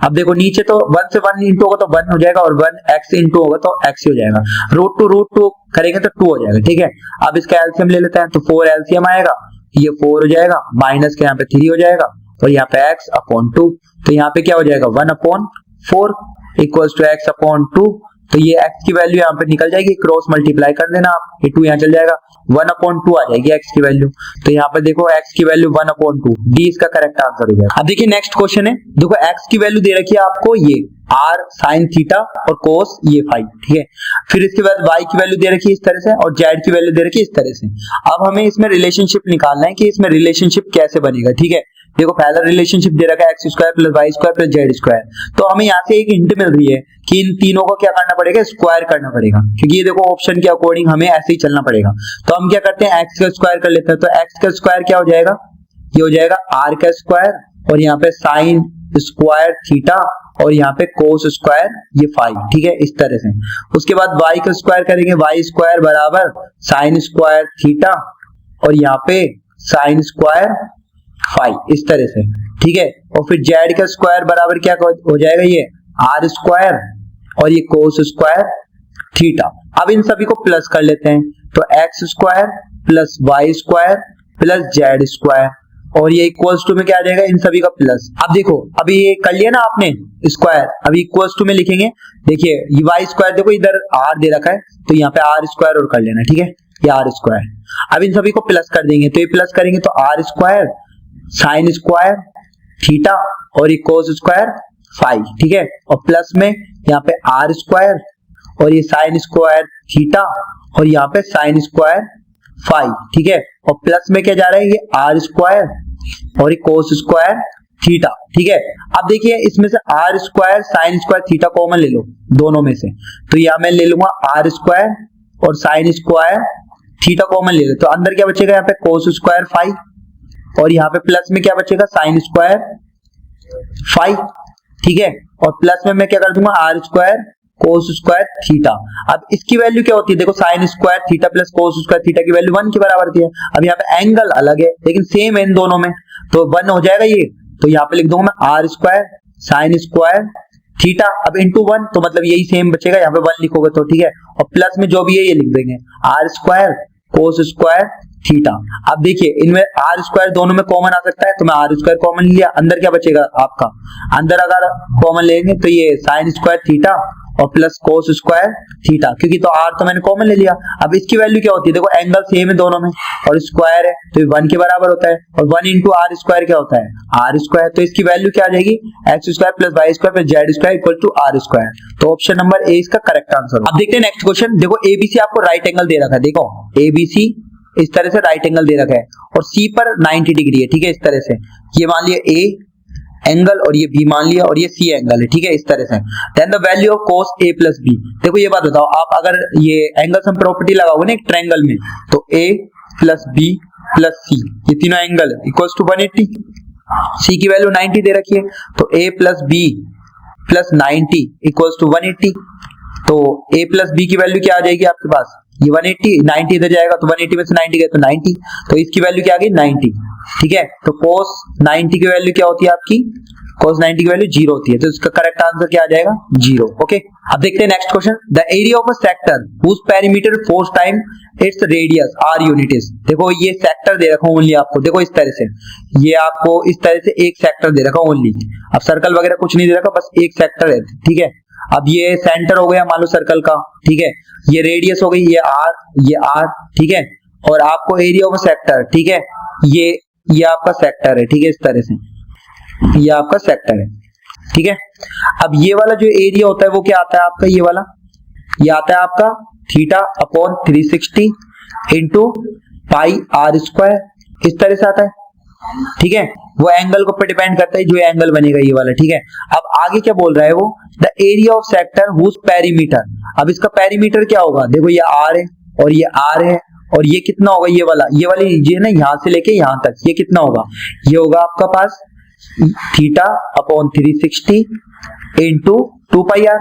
अब देखो नीचे तो 1 से 1 इंटू होगा तो 1 हो जाएगा, और 1x इंटू होगा तो x हो जाएगा, √2 करेंगे तो 2 हो जाएगा, ठीक है। अब इसका एलसीएम ले लेते हैं, तो 4 एलसीएम आएगा, ये 4 हो जाएगा, माइनस के यहाँ पे 3 हो जाएगा, और यहाँ पे x/2, तो यहाँ पे क्या हो जाएगा 1/4 इक्वल्स टू x/2, तो ये x की वैल्यू यहाँ पे निकल जाएगी, क्रॉस मल्टीप्लाई कर देना आप, ये 2 यहाँ चल जाएगा, 1/2 आ जाएगी x की वैल्यू, तो यहाँ पे देखो x की वैल्यू 1/2, डी इसका करेक्ट आंसर हो जाएगा। अब देखिए नेक्स्ट क्वेश्चन है, देखो x की वैल्यू दे रखी है आपको ये r sin थीटा और cos ये 5, ठीक है। फिर इसके बाद y की वैल्यू दे रखी है इस तरह से, और z की वैल्यू दे रखी है इस तरह से। अब हमें इसमें रिलेशनशिप निकालना है कि इसमें रिलेशनशिप कैसे बनेगा, ठीक है। देखो पहला रिलेशनशिप दे रखा है x square plus y square plus z square, तो हमें यहाँ से एक हिंट मिल रही है कि इन तीनों को क्या करना पड़ेगा, स्क्वायर करना पड़ेगा, क्योंकि ये देखो ऑप्शन के अकॉर्डिंग हमें ऐसे ही चलना पड़ेगा। तो हम क्या करते हैं x का स्क्वायर कर लेते हैं, तो x का स्क्वायर क्या हो जाएगा, ये हो जाएगा r का स्क्वायर, और यहाँ पे साइन स्क्वायर थीटा, और यहाँ पे कोस स्क्वायर ये 5, ठीक है, इस तरह से। उसके बाद y का स्क्वायर करेंगे, y स्क्वायर बराबर साइन स्क्वायर थीटा, और यहाँ पे साइन स्क्वायर 5, इस तरह से, ठीक है। और फिर z का स्क्वायर बराबर क्या हो जाएगा, ये r स्क्वायर और ये कोस स्क्वायर थीटा। अब इन सभी को प्लस कर लेते हैं, तो x square plus y square plus z square, और ये इक्वल्स टू में क्या आ जाएगा, इन सभी का प्लस। अब देखो अभी ये कर लिया ना आपने स्क्वायर, अभी इक्वल्स टू में लिखेंगे, देखिए ये y स्क्वायर देखो इधर r दे रखा है, तो यहाँ पे r स्क्वायर और कर लेना, ठीक है, ये r स्क्वायर। अब इन सभी को प्लस कर देंगे, तो ये प्लस करेंगे तो r square sine square theta और ये कोस स्क्वायर 5, ठीक है, और प्लस में यहाँ पे r स्क्वायर और ये साइन स्क्वायर थीटा और यहाँ पे साइन स्क्वायर फाई, ठीक है। और प्लस में क्या जा रहा है, ये आर स्क्वायर और ये कोस स्क्वायर थीटा, ठीक है। अब देखिए इसमें से R square sine square theta common ले लो दोनों में से, तो यहाँ मैं ले लूंगा आर स्क्वायर और साइन स्क्वायर थीटा कॉमन ले लो, तो अंदर क्या बचेगा, यहाँ पे कोस स्क्वायर फाई और यहाँ पे प्लस में क्या बचेगा, साइन स्क्वायर फाई, ठीक है। और प्लस में मैं क्या कर दूंगा, R square cos square theta. अब इसकी वैल्यू क्या होती है, देखो sine square theta plus cos square theta की वैल्यू 1 के बराबर होती है। अब यहाँ पे एंगल अलग है लेकिन सेम है इन दोनों में, तो 1 हो जाएगा ये, तो यहाँ पे लिख दूंगा मैं R square sine square theta, अब इंटू 1, तो मतलब यही सेम बचेगा, यहाँ पे 1 लिखोगे तो, ठीक है। और प्लस में जो भी है ये लिख देंगे R square cos square theta. अब देखिए इनमें आर स्क्वायर दोनों में कॉमन आ सकता है, तो मैं आर स्क्वायर कॉमन लिया, अंदर क्या बचेगा आपका, अंदर अगर कॉमन लेंगे तो ये साइन स्क्वायर थीटा और प्लस कोस स्क्वायर थीटा, क्योंकि तो आर तो मैंने कॉमन ले लिया। अब इसकी वैल्यू क्या होती है, देखो एंगल सेम है दोनों में और स्क्वायर है तो ये 1 के बराबर होता है, और 1 इंटू आर स्क्वायर क्या होता है, आर स्क्वायर, तो इसकी वैल्यू क्या आ जाएगी, X square plus Y square plus Z square equal to R square. तो ऑप्शन नंबर ए इसका करेक्ट आंसर। अब देखते हैं नेक्स्ट क्वेश्चन। देखो एबीसी आपको राइट एंगल दे रखा है, देखो एबीसी इस तरह से राइट एंगल दे रखा है और सी पर 90 डिग्री है, ठीक है। इस तरह से ये मान लिया ए एंगल और ये बी मान लिया और ये सी एंगल है, ठीक है, इस तरह से। Then the value of cos a plus B, देखो ये बात बताओ, आप अगर ये एंगल सम प्रॉपर्टी लगाओगे ना एक ट्रायंगल में, तो a प्लस बी प्लस सी ये तीनों एंगल इक्वल्स टू 180, सी की वैल्यू 90 दे रखी है, तो a प्लस बी प्लस 90 इक्वल्स टू 180, तो a प्लस बी की वैल्यू क्या आ जाएगी आपके पास, ये 180, 90 इधर जाएगा तो 180 में से 90 गया तो 90, तो इसकी वैल्यू क्या आ गई 90, ठीक है। तो cos 90 की वैल्यू क्या होती है आपकी, cos 90 की वैल्यू 0 होती है, तो इसका करेक्ट आंसर क्या आ जाएगा 0, ओके। अब देखते हैं next question. The area of a sector whose perimeter 4 time its radius R units, देखो ये सेक्टर दे रखा हूं ओनली आपको, देखो इस तरह से, ये आपको इस तरह से एक सेक्टर दे रखा ओनली, अब सर्कल वगैरह कुछ नहीं दे रखा, बस एक सेक्टर है, ठीक है। अब ये सेंटर हो गया मान लो सर्कल का, ठीक है, ये रेडियस हो गई, ये आर, ठीक है, और आपको एरिया ऑफ सेक्टर, ठीक है, ये आपका सेक्टर है, ठीक है, इस तरह से ये आपका सेक्टर है, ठीक है। अब ये वाला जो एरिया होता है वो क्या आता है आपका, ये वाला ये आता है आपका theta upon 360 into pi are square, इस तरह से आता है, ठीक है। वो एंगल को पे डिपेंड करता है जो एंगल बनेगा ये वाला, ठीक है। अब आगे क्या बोल रहा है वो, the area of sector whose perimeter, अब इसका पेरीमीटर क्या होगा, देखो ये आर है और ये आर है और ये कितना होगा, ये वाली लीजिए ना, यहां से लेके यहां तक ये कितना होगा, ये होगा आपका पास theta upon 360 into 2 pi r,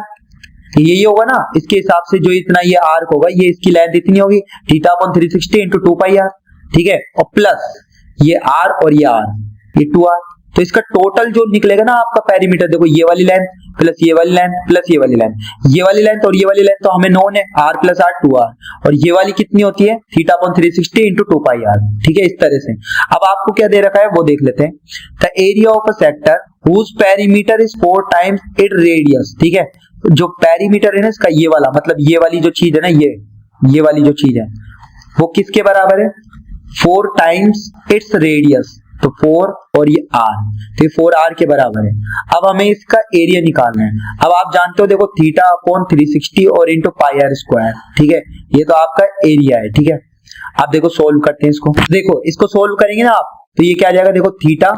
ये होगा ना, इसके हिसाब से जो इतना ये आर्क होगा ये इसकी लेंथ इतनी होगी, theta upon 360 into 2 pi R, ठीक है, और प्लस ये आर और ये आर, ये 2r, तो इसका टोटल जो निकलेगा ना आपका पेरीमीटर, देखो ये वाली लेंथ प्लस ये वाली लेंथ प्लस ये वाली लेंथ, ये वाली लेंथ और ये वाली लेंथ तो हमें नोन है, r प्लस r 2r, और ये वाली कितनी होती है, थीटा अपॉन 360 इंटू 2 पाई r, ठीक है, इस तरह से। अब आपको क्या दे रखा है वो देख लेते हैं, the area of a sector whose perimeter is 4 times its radius, ठीक है। जो पेरीमीटर है ना इसका, ये वाला मतलब ये वाली जो चीज है ना, ये वाली जो चीज है वो किसके बराबर है, 4 टाइम्स इट्स रेडियस, तो 4 और ये r, तो ये 4r के बराबर है। अब हमें इसका एरिया निकालना है। अब आप जानते हो देखो थीटा अपॉन 360 और इंटू पाई आर स्क्वायर, ठीक है, ये तो आपका एरिया है, ठीक है। आप देखो सोल्व करते हैं इसको, देखो इसको सोल्व करेंगे ना आप, तो ये क्या आ जाएगा, देखो थीटा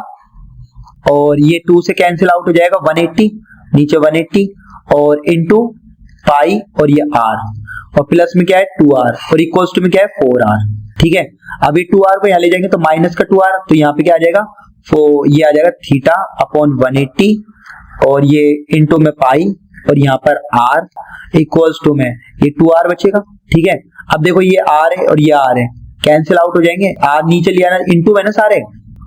और ये 2 से कैंसिल आउट हो जाएगा 180, नीचे 180 और इंटू पाई और ये r, और प्लस में क्या है 2r और इक्वल्स टू में क्या है 4r, ठीक है। अभी 2r को यहाँ ले जाएंगे तो माइनस का 2r, तो यहाँ पे क्या आ जाएगा, ये आ जाएगा थीटा अपॉन 180 और ये इंटू में पाई और यहाँ पर r इक्वल्स टू में ये 2r बचेगा, ठीक है। अब देखो ये r है और ये r है, कैंसिल आउट हो जाएंगे, r नीचे लिया ना, इंटू है ना, सारे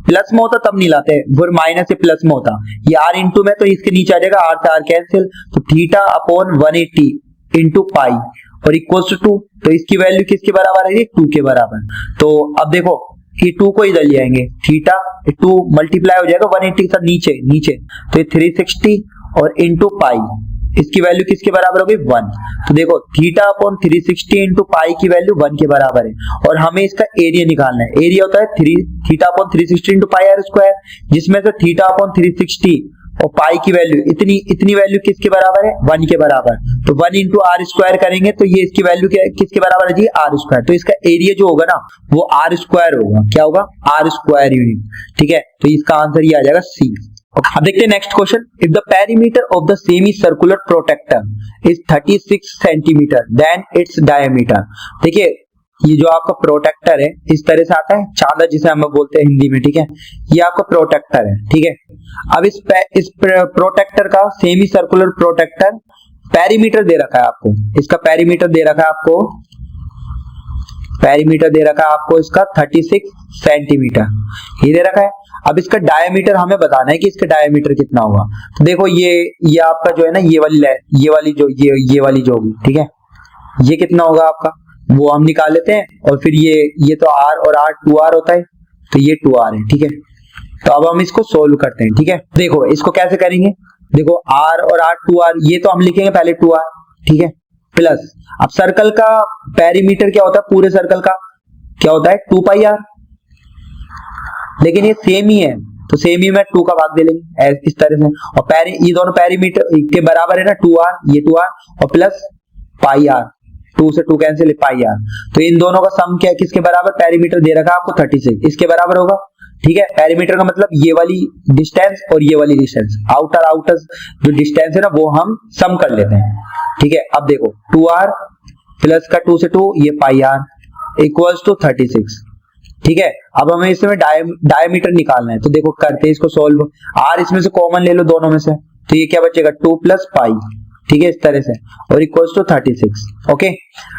प्लस में होता तब नहीं लाते, फिर माइनस से प्लस में होता, ये r इंटू में तो इसके नीचे आ जाएगा r से r कैंसिल, तो थीटा अपॉन 180 इंटू पाई और इक्वल्स टू 2, तो इसकी वैल्यू किसके बराबर है, 2 के बराबर। तो अब देखो ये 2 को इधर ले आएंगे, थीटा 2 मल्टीप्लाई हो जाएगा 180 के साथ नीचे, तो ये 360 और इंटू पाई, इसकी वैल्यू किसके बराबर होगी 1, तो देखो थीटा अपॉन 360 इंटू पाई की वैल्यू 1 के बराबर है, और हमें इसका एरिया निकालना है। एरिया होता है theta upon 360 into pi are square, जिसमें से थीटा अपॉन 360 और पाई की वैल्यू इतनी वैल्यू किसके बराबर है, 1 के बराबर। तो 1 इंटू आर स्क्वायर करेंगे तो ये इसकी वैल्यू किसके बराबर है जी, आर स्क्वायर। तो इसका एरिया जो होगा ना वो आर स्क्वायर होगा। क्या होगा, आर स्क्वायर यूनिट। ठीक है, तो इसका आंसर ये आ जाएगा सी। अब देखते हैं next question. If the perimeter of the semi circular protractor is 36 centimetre then its diameter. देखिए ये जो आपका प्रोटेक्टर है इस तरह से आता है, चादर जिसे हम बोलते हैं हिंदी में। ठीक है, ये आपका प्रोटेक्टर है। ठीक है, अब इस प्रोटेक्टर का सेमी सर्कुलर प्रोटेक्टर पेरीमीटर दे रखा है आपको। इसका पेरीमीटर दे रखा है आपको, पेरीमीटर दे रखा है आपको इसका 36 सेंटीमीटर ये दे रखा है। अब इसका डायमीटर हमें बताना है कि इसका डायमीटर कितना होगा। तो देखो ये आपका जो है ना ये वाली जो होगी, ठीक है, ये कितना होगा आपका वो हम निकाल लेते हैं। और फिर ये तो r और r 2r होता है, तो ये 2r है। ठीक है, तो अब हम इसको सोल्व करते हैं। ठीक है, देखो इसको कैसे करेंगे, देखो r और r 2r ये तो हम लिखेंगे पहले 2r। ठीक है, प्लस अब सर्कल का पेरीमीटर क्या होता है, पूरे सर्कल का क्या होता है 2 पाई r, लेकिन ये सेम ही है तो सेम ही में 2 का भाग दे लेंगे इस तरह से। और ये दोनों पेरीमीटर के बराबर है ना 2r, ये 2r और प्लस पाई r, 2 से 2 कैंसिल, पाई r। तो इन दोनों का सम क्या है, किसके बराबर, पेरीमीटर दे रखा है आपको 36, इसके बराबर होगा। ठीक है, पेरीमीटर का मतलब ये वाली डिस्टेंस और ये वाली डिस्टेंस, आउटर जो डिस्टेंस है ना वो हम सम कर लेते हैं। ठीक है, अब देखो 2r प्लस का 2 से 2 ये पाई r इक्वल्स टू 36। ठीक है, अब हमें इसमें डायमीटर निकालना है। तो देखो करते हैं इसको सोल्व। r इसमें से कॉमन ले लो दोनों में से, तो ये क्या बचेगा 2 प्लस पाई। ठीक है, इस तरह से, और इक्वल्स टू 36। ओके,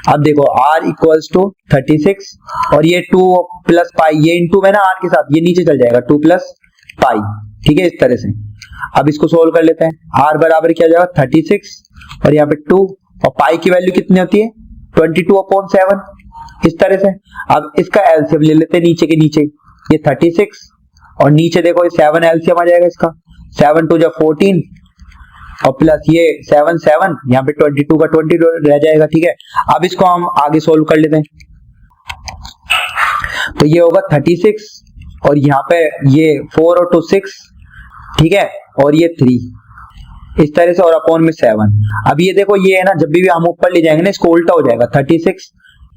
अब देखो r इक्वल्स टू 36 और ये 2 प्लस पाई, ये इंटू में ना r के साथ ये नीचे चल जाएगा 2 प्लस पाई। ठीक है, इस तरह से। अब इसको सोल्व कर लेते हैं। r बराबर क्या जाएगा 36 और यहाँ पे 2 और पाई की वैल्यू कितनी होती है 22/7 इस तरह से। अब इसका एलसीएम ले लेते हैं नीचे के नीचे, ये 36 और नीचे देखो ये 7 एलसीएम आ जाएगा इसका, 7 2 जा 14 और प्लस ये 7 7 यहाँ पे 22 का 20 रह जाएगा। ठीक है, अब इसको हम आगे सोल्व कर लेते हैं। तो ये होगा 36 और यहाँ पे ये 4 और 2 6, ठीक है, और ये 3 इस तरह से और अपॉन में 7। अब ये देखो ये है ना, जब भी हम ऊपर ले जाएंगे ना इसको उल्टा हो जाएगा, 36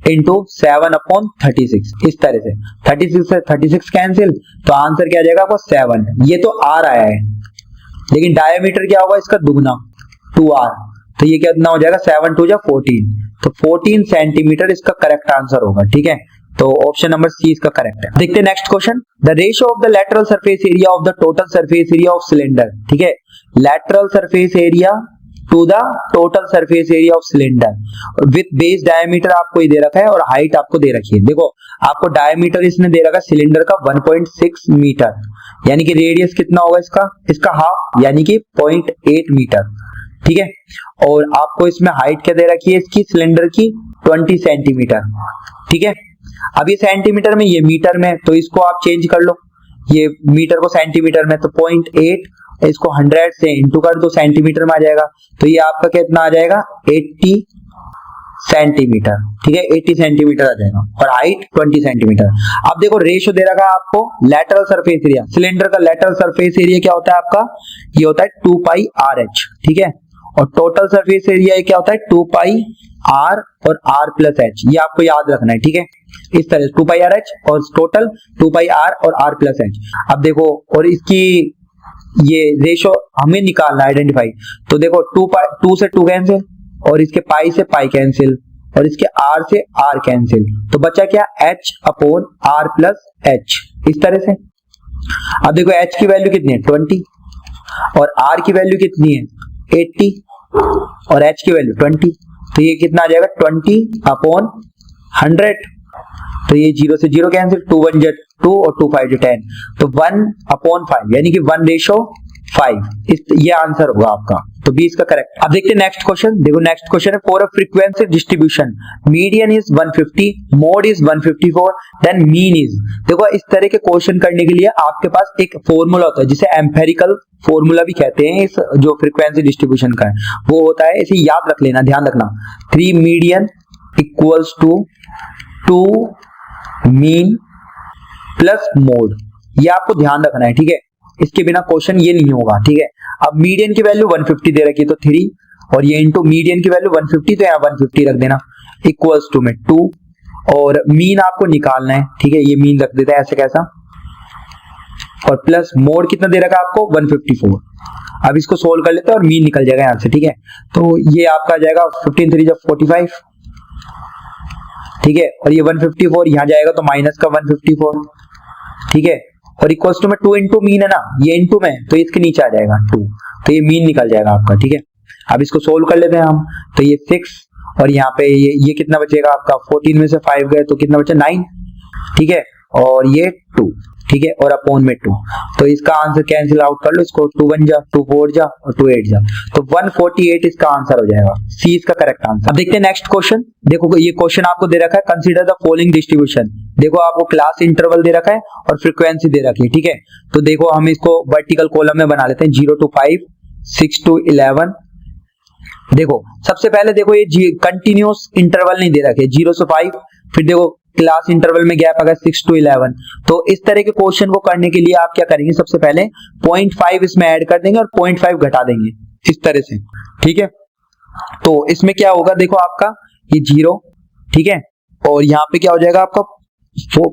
इंटू 7/36 इस तरह से। 36 से 36 कैंसिल, तो आंसर क्या आ जाएगा आपको 7। ये तो r आया है, लेकिन डायमीटर क्या होगा इसका दुगना 2r, तो ये कितना हो जाएगा 7 2 जा 14, तो 14 सेंटीमीटर इसका करेक्ट आंसर होगा। ठीक है, तो ऑप्शन नंबर सी इसका करेक्ट है। देखते हैं next question. The ratio of the lateral surface area of the total surface area of cylinder. ठीक है, lateral surface area to the total surface area of cylinder with base diameter आपको ये दे रखा है और हाइट आपको दे रखी है। देखो आपको डायमीटर इसने दे रखा है सिलेंडर का 1.6 मीटर, यानी कि रेडियस कितना होगा इसका हाफ, यानी कि 0.8 मीटर। ठीक है, और आपको इसमें हाइट क्या दे रखी है इसकी सिलेंडर की 20 सेंटीमीटर। ठीक है, अब ये सेंटीमीटर में, ये मीटर में, तो इसको आप चेंज कर लो, ये मीटर को सेंटीमीटर में, तो 0.8 इसको 100 से इंटू कर दो, सेंटीमीटर में आ जाएगा। तो ये आपका कितना आ जाएगा 80 सेंटीमीटर। ठीक है, 80 सेंटीमीटर आ जाएगा और हाइट 20 सेंटीमीटर। अब देखो रेशियो दे रखा है आपको लैटरल सरफेस एरिया, सिलेंडर का लैटरल सरफेस एरिया क्या होता है आपका, ये होता है 2 पाई RH। ठीक है, और टोटल सरफेस एरिया क्या होता है 2 पाई R और R प्लस H, ये आपको याद रखना है। ठीक है, इस तरह 2 पाई RH और टोटल 2 पाई R और R प्लस H। अब देखो और इसकी ये रेशो हमें निकालना आइडेंटिफाई, तो देखो 2 से 2 कैंसिल और इसके पाई से पाई कैंसिल और इसके R से R कैंसिल, तो बचा क्या H upon R plus H इस तरह से। अब देखो H की वैल्यू कितनी है 20 और R की वैल्यू कितनी है 80 और H की वैल्यू 20, तो ये कितना आ जाएगा 20 अपॉन 100, तो ये 0 से 0 कैंसिल, 2 1 जा 2 और 2 5 जा 10, तो 1/5 यानी कि 1:5 ये आंसर होगा आपका, तो 20 का करेक्ट। अब देखते हैं नेक्स्ट क्वेश्चन। देखो नेक्स्ट क्वेश्चन है for a frequency distribution median is 150, mode is 154, then mean is. देखो इस तरह के क्वेश्चन करने के लिए आपके पास एक फॉर्मूला होता है जिसे एम्पेरिकल फॉर्मूला भी कहते हैं, इस जो फ्रीक्वेंसी डिस्ट्रीब्यूशन का है वो होता है, इसे याद रख लेना, ध्यान रखना, 3 median equals to 2 mean plus mode, ये आपको ध्यान रखना है। ठीक है, इसके बिना क्वेश्चन ये नहीं होगा, ठीक है। अब मीडियन की वैल्यू 150 दे रखी है तो 3 और ये इंटू मीडियन की वैल्यू 150 तो यहाँ 150 रख देना इक्वल्स टू में 2 और मीन आपको निकालना है, ठीक है। ये मीन रख देते हैं ऐसे कैसा और प्लस मोड कितना दे रखा है आपको 154। अब इसको सोल्व कर लेते हैं और मीन निकल जाएगा यहाँ से, ठीक है। तो ये आपका जाएगा 15 3 45, ठीक है। और ये 154 यहाँ जाएगा तो माइनस का 154, ठीक है। और इक्वल्स टू में 2 इंटू मीन है ना, ये इंटू में तो इसके नीचे आ जाएगा 2 तो ये मीन निकल जाएगा आपका, ठीक है। अब इसको सोल्व कर लेते हैं हम, तो ये 6 और यहाँ पे ये कितना बचेगा आपका 14 में से 5 गए तो कितना बचा 9, ठीक है। और ये 2, ठीक है, और अपॉन में 2 तो इसका आंसर कैंसिल आउट कर लो, इसको 2 1 जा 2 4 जा और 2 8 जा तो 148 इसका आंसर हो जाएगा, सी इसका करेक्ट आंसर। अब देखते हैं नेक्स्ट क्वेश्चन। देखो ये क्वेश्चन आपको दे रखा है कंसीडर द फॉलोइंग डिस्ट्रीब्यूशन। देखो आपको क्लास इंटरवल दे रखा है और फ्रीक्वेंसी दे रखी है, ठीक है। तो देखो हम इसको वर्टिकल कॉलम में बना लेते हैं 0 to 5 6 to 11। देखो सबसे पहले देखो ये कंटिन्यूस इंटरवल नहीं दे रखे 0 से 5, फिर देखो क्लास इंटरवल में गैप अगर 6 to 11। तो इस तरह के क्वेश्चन को करने के लिए आप क्या करेंगे, सबसे पहले 0.5 इसमें ऐड कर देंगे और 0.5 घटा देंगे इस तरह से, ठीक है। तो इसमें क्या होगा देखो आपका ये 0, ठीक है, और यहाँ पे क्या हो जाएगा आपका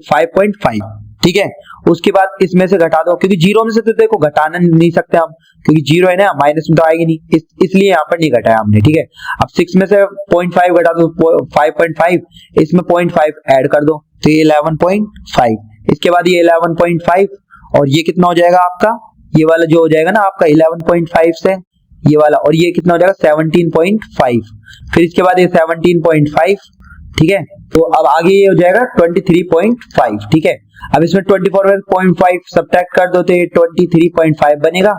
5.5, ठीक है। उसके बाद इसमें से घटा दो क्योंकि 0 में से तो देखो घटाना नहीं सकते हम क्योंकि 0 है ना, माइनस में तो आएगी नहीं, इसलिए यहाँ पर नहीं घटाया हमने, ठीक है। अब 6 में से 0.5 घटा दो 5.5, इसमें 0.5 ऐड कर दो तो ये 11.5, इसके बाद ये 11.5 और ये कितना हो जाएगा आपका, ये वाला जो हो जाएगा ना आपका 11.5 से ये वाला, और ये कितना हो जाएगा 17.5, फिर इसके बाद ये 17.5, ठीक है। तो अब आगे ये हो जाएगा 23.5, ठीक है। अब इसमें 24.5 सब्ट्रैक्ट कर दो तो ये 23.5 बनेगा,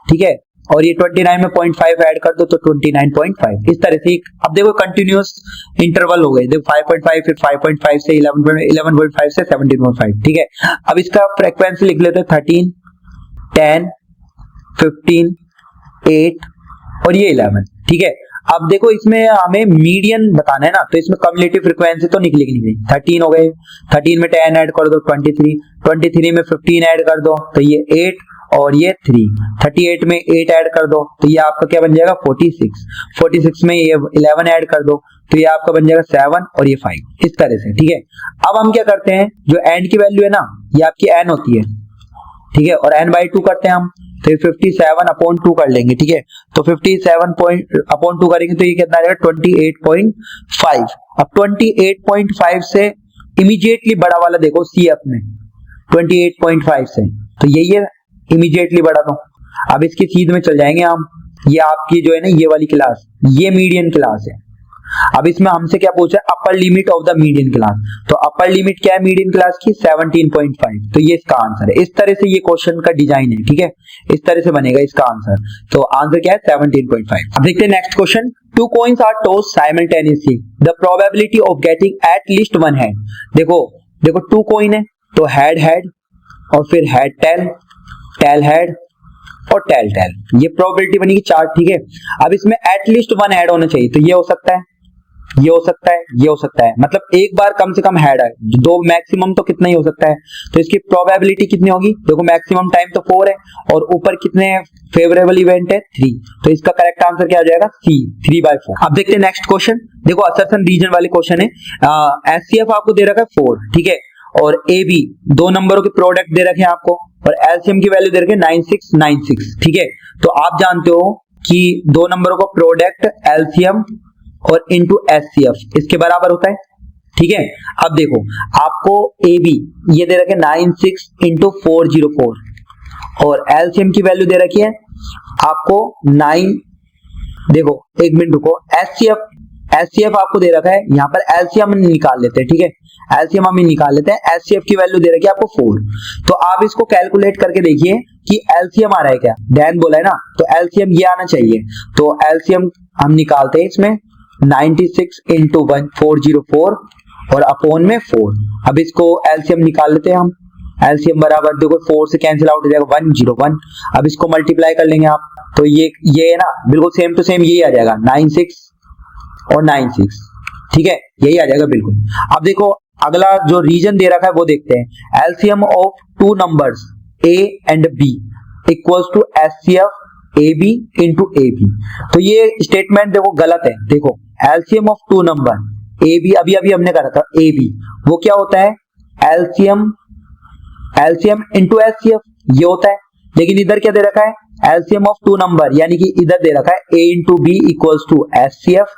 ठीक है। और ये 29 में 0.5 ऐड कर दो तो 29.5, इस तरह से। अब देखो कंटिन्यूअस इंटरवल हो गए, देखो 5.5 फिर 5.5 से 11.5 से 17.5, ठीक है। अब इसका फ्रीक्वेंसी लिख लेते हैं 13 10 15 8 और ये 11, ठीक है। अब देखो इसमें हमें मीडियन बताना है ना, तो इसमें कम्युलेटिव फ्रीक्वेंसी तो निकलेगी नहीं। 13 हो गए, 13 में 10 ऐड कर दो 23, 23 में 15 ऐड कर दो तो ये 8 और ये 3, 38 में 8 ऐड कर दो तो ये आपका क्या बन जाएगा 46, 46 में ये 11 ऐड कर दो तो ये आपका बन जाएगा 7 और ये 5, इस तरह से, ठीक है। अब हम क्या करते हैं, जो एंड की वैल्यू है ना ये आपकी n होती है, ठीक है, और n/2 करते हैं हम तो ये 57/2 कर लेंगे, ठीक है। तो 57/2 करेंगे तो ये कितना आ जाएगा 28.5। अब 28.5 से इमीडिएटली बड़ा वाला देखो CF में 28.5 से, तो यही है इमीडिएटली बड़ा। तो अब इसकी सीध में चल जाएंगे हम, ये आपकी जो है ना ये वाली क्लास, ये मीडियन क्लास है। अब इसमें हमसे क्या पूछा है, upper limit of the median class, तो अपर लिमिट क्या है मीडियन क्लास की 17.5, तो ये इसका आंसर है। इस तरह से ये क्वेश्चन का डिजाइन है, ठीक है, इस तरह से बनेगा इसका आंसर। तो आंसर क्या है 17.5। अब देखते हैं next question. 2 coins are tossed simultaneously, the probability of getting at least one head। देखो 2 कॉइन है तो हेड हेड और फिर हेड टेल, टेल हेड और टेल टेल, ये प्रोबेबिलिटी बनेगी 4, ठीक है। अब इसमें एटलीस्ट 1 हेड होना चाहिए, तो ये हो सकता है, ये हो सकता है, ये हो सकता है, मतलब एक बार कम से कम हेड है, 2 मैक्सिमम तो कितना ही हो सकता है। तो इसकी प्रोबेबिलिटी कितनी होगी, देखो मैक्सिमम टाइम तो 4 है और ऊपर कितने फेवरेबल इवेंट है 3, तो इसका करेक्ट आंसर क्या हो जाएगा C 3/4। अब देखते हैं नेक्स्ट क्वेश्चन। देखो असर्शन रीजन वाले क्वेश्चन है, SCF आपको दे रखा है 4, ठीक है, और AB 2 नंबरों के प्रोडक्ट दे रखे हैं आपको और LCM की वैल्यू दे रखे 9696, ठीक है। तो आप जानते हो कि 2 नंबरों का प्रोडक्ट LCM और इंटू SCF इसके बराबर होता है, ठीक है। अब देखो आपको AB ये दे रखे 96 इंटू 404 और LCM की वैल्यू दे रखी है आपको 9, देखो एक मिनट रुको, SCF आपको दे रखा है, यहाँ पर LCM निकाल लेते हैं, ठीक है, LCM हम निकाल लेते हैं। SCF की वैल्यू दे रखी है आपको 4, तो आप इसको कैलकुलेट करके देखिए कि LCM आ रहा है क्या, डैन बोला है ना, तो LCM ये आना चाहिए, तो LCM हम निकालते हैं इसमें 96 इंटू 404 और अपॉन में 4। अब इसको LCM निकाल लेते हैं हम, LCM बराबर देखो 4 से कैंसिल आउट हो जाएगा 101। अब इसको मल्टीप्लाई कर लेंगे आप, तो ये है ना बिल्कुल सेम टू सेम यही आ जाएगा 96 और 96, ठीक है, यही आ जाएगा बिल्कुल। अब देखो अगला जो रीजन दे रखा है वो देखते हैं, LCM of 2 numbers A and B, equals to HCF AB into AB। तो ये स्टेटमेंट देखो गलत है। देखो LCM of two number AB, अभी अभी हमने करा था AB, वो क्या होता है एलसीएम इंटू HCF, ये होता है। लेकिन इधर क्या दे रखा है एलसीएम ऑफ टू नंबर, यानी कि इधर दे रखा है A into B equals to HCF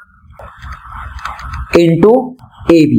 into AB।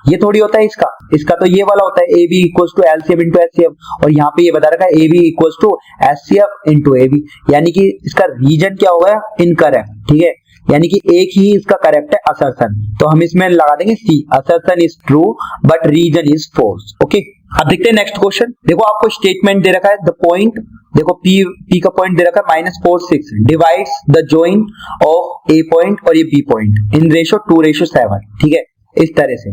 ये थोड़ी होता है इसका तो ये वाला होता है AB equals to LCM into HCF, और यहाँ पे ये बता रखा है AB equals to HCF into AB, यानी कि इसका रीजन क्या होगा इनकरेक्ट, ठीक है, यानी कि एक ही इसका करेक्ट है असर्शन। तो हम इसमें लगा देंगे C, assertion is true but reason is false. Okay, अब देखते हैं नेक्स्ट क्वेश्चन। देखो आपको स्टेटमेंट दे रखा है द पॉइंट, देखो P का पॉइंट दे रखा है -4 6 divides the join of A point और ये B पॉइंट इन रेशो 2:7, ठीक है, इस तरह से।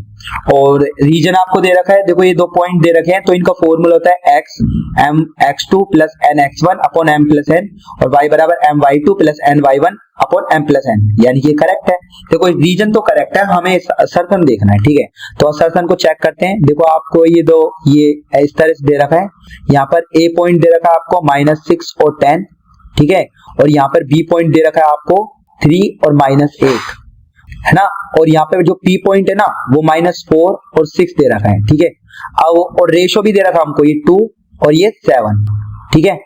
और रीजन आपको दे रखा है, देखो ये दो पॉइंट दे रखे हैं, तो इनका फॉर्मूला होता है x(m)(x2 + n(x1) अपॉन m+n और y बराबर m(y2 + n(y1) अपॉन m+n, यानी कि ये करेक्ट है। देखो रीजन तो करेक्ट है, हमें असर्शन देखना है, ठीक है। तो असर्शन को चेक करते हैं। देखो आपको ये इस तरह से दे रखा है, यहाँ पर A पॉइंट दे रखा है आपको -6 और 10, ठीक है, और यहाँ पर B पॉइंट दे रखा है आपको 3 और -8, है ना, और यहाँ पे जो P पॉइंट है ना वो -4 और 6 दे रखा है, ठीक है। अब और रेशो भी दे रखा हमको ये 2 और ये 7, ठीक है,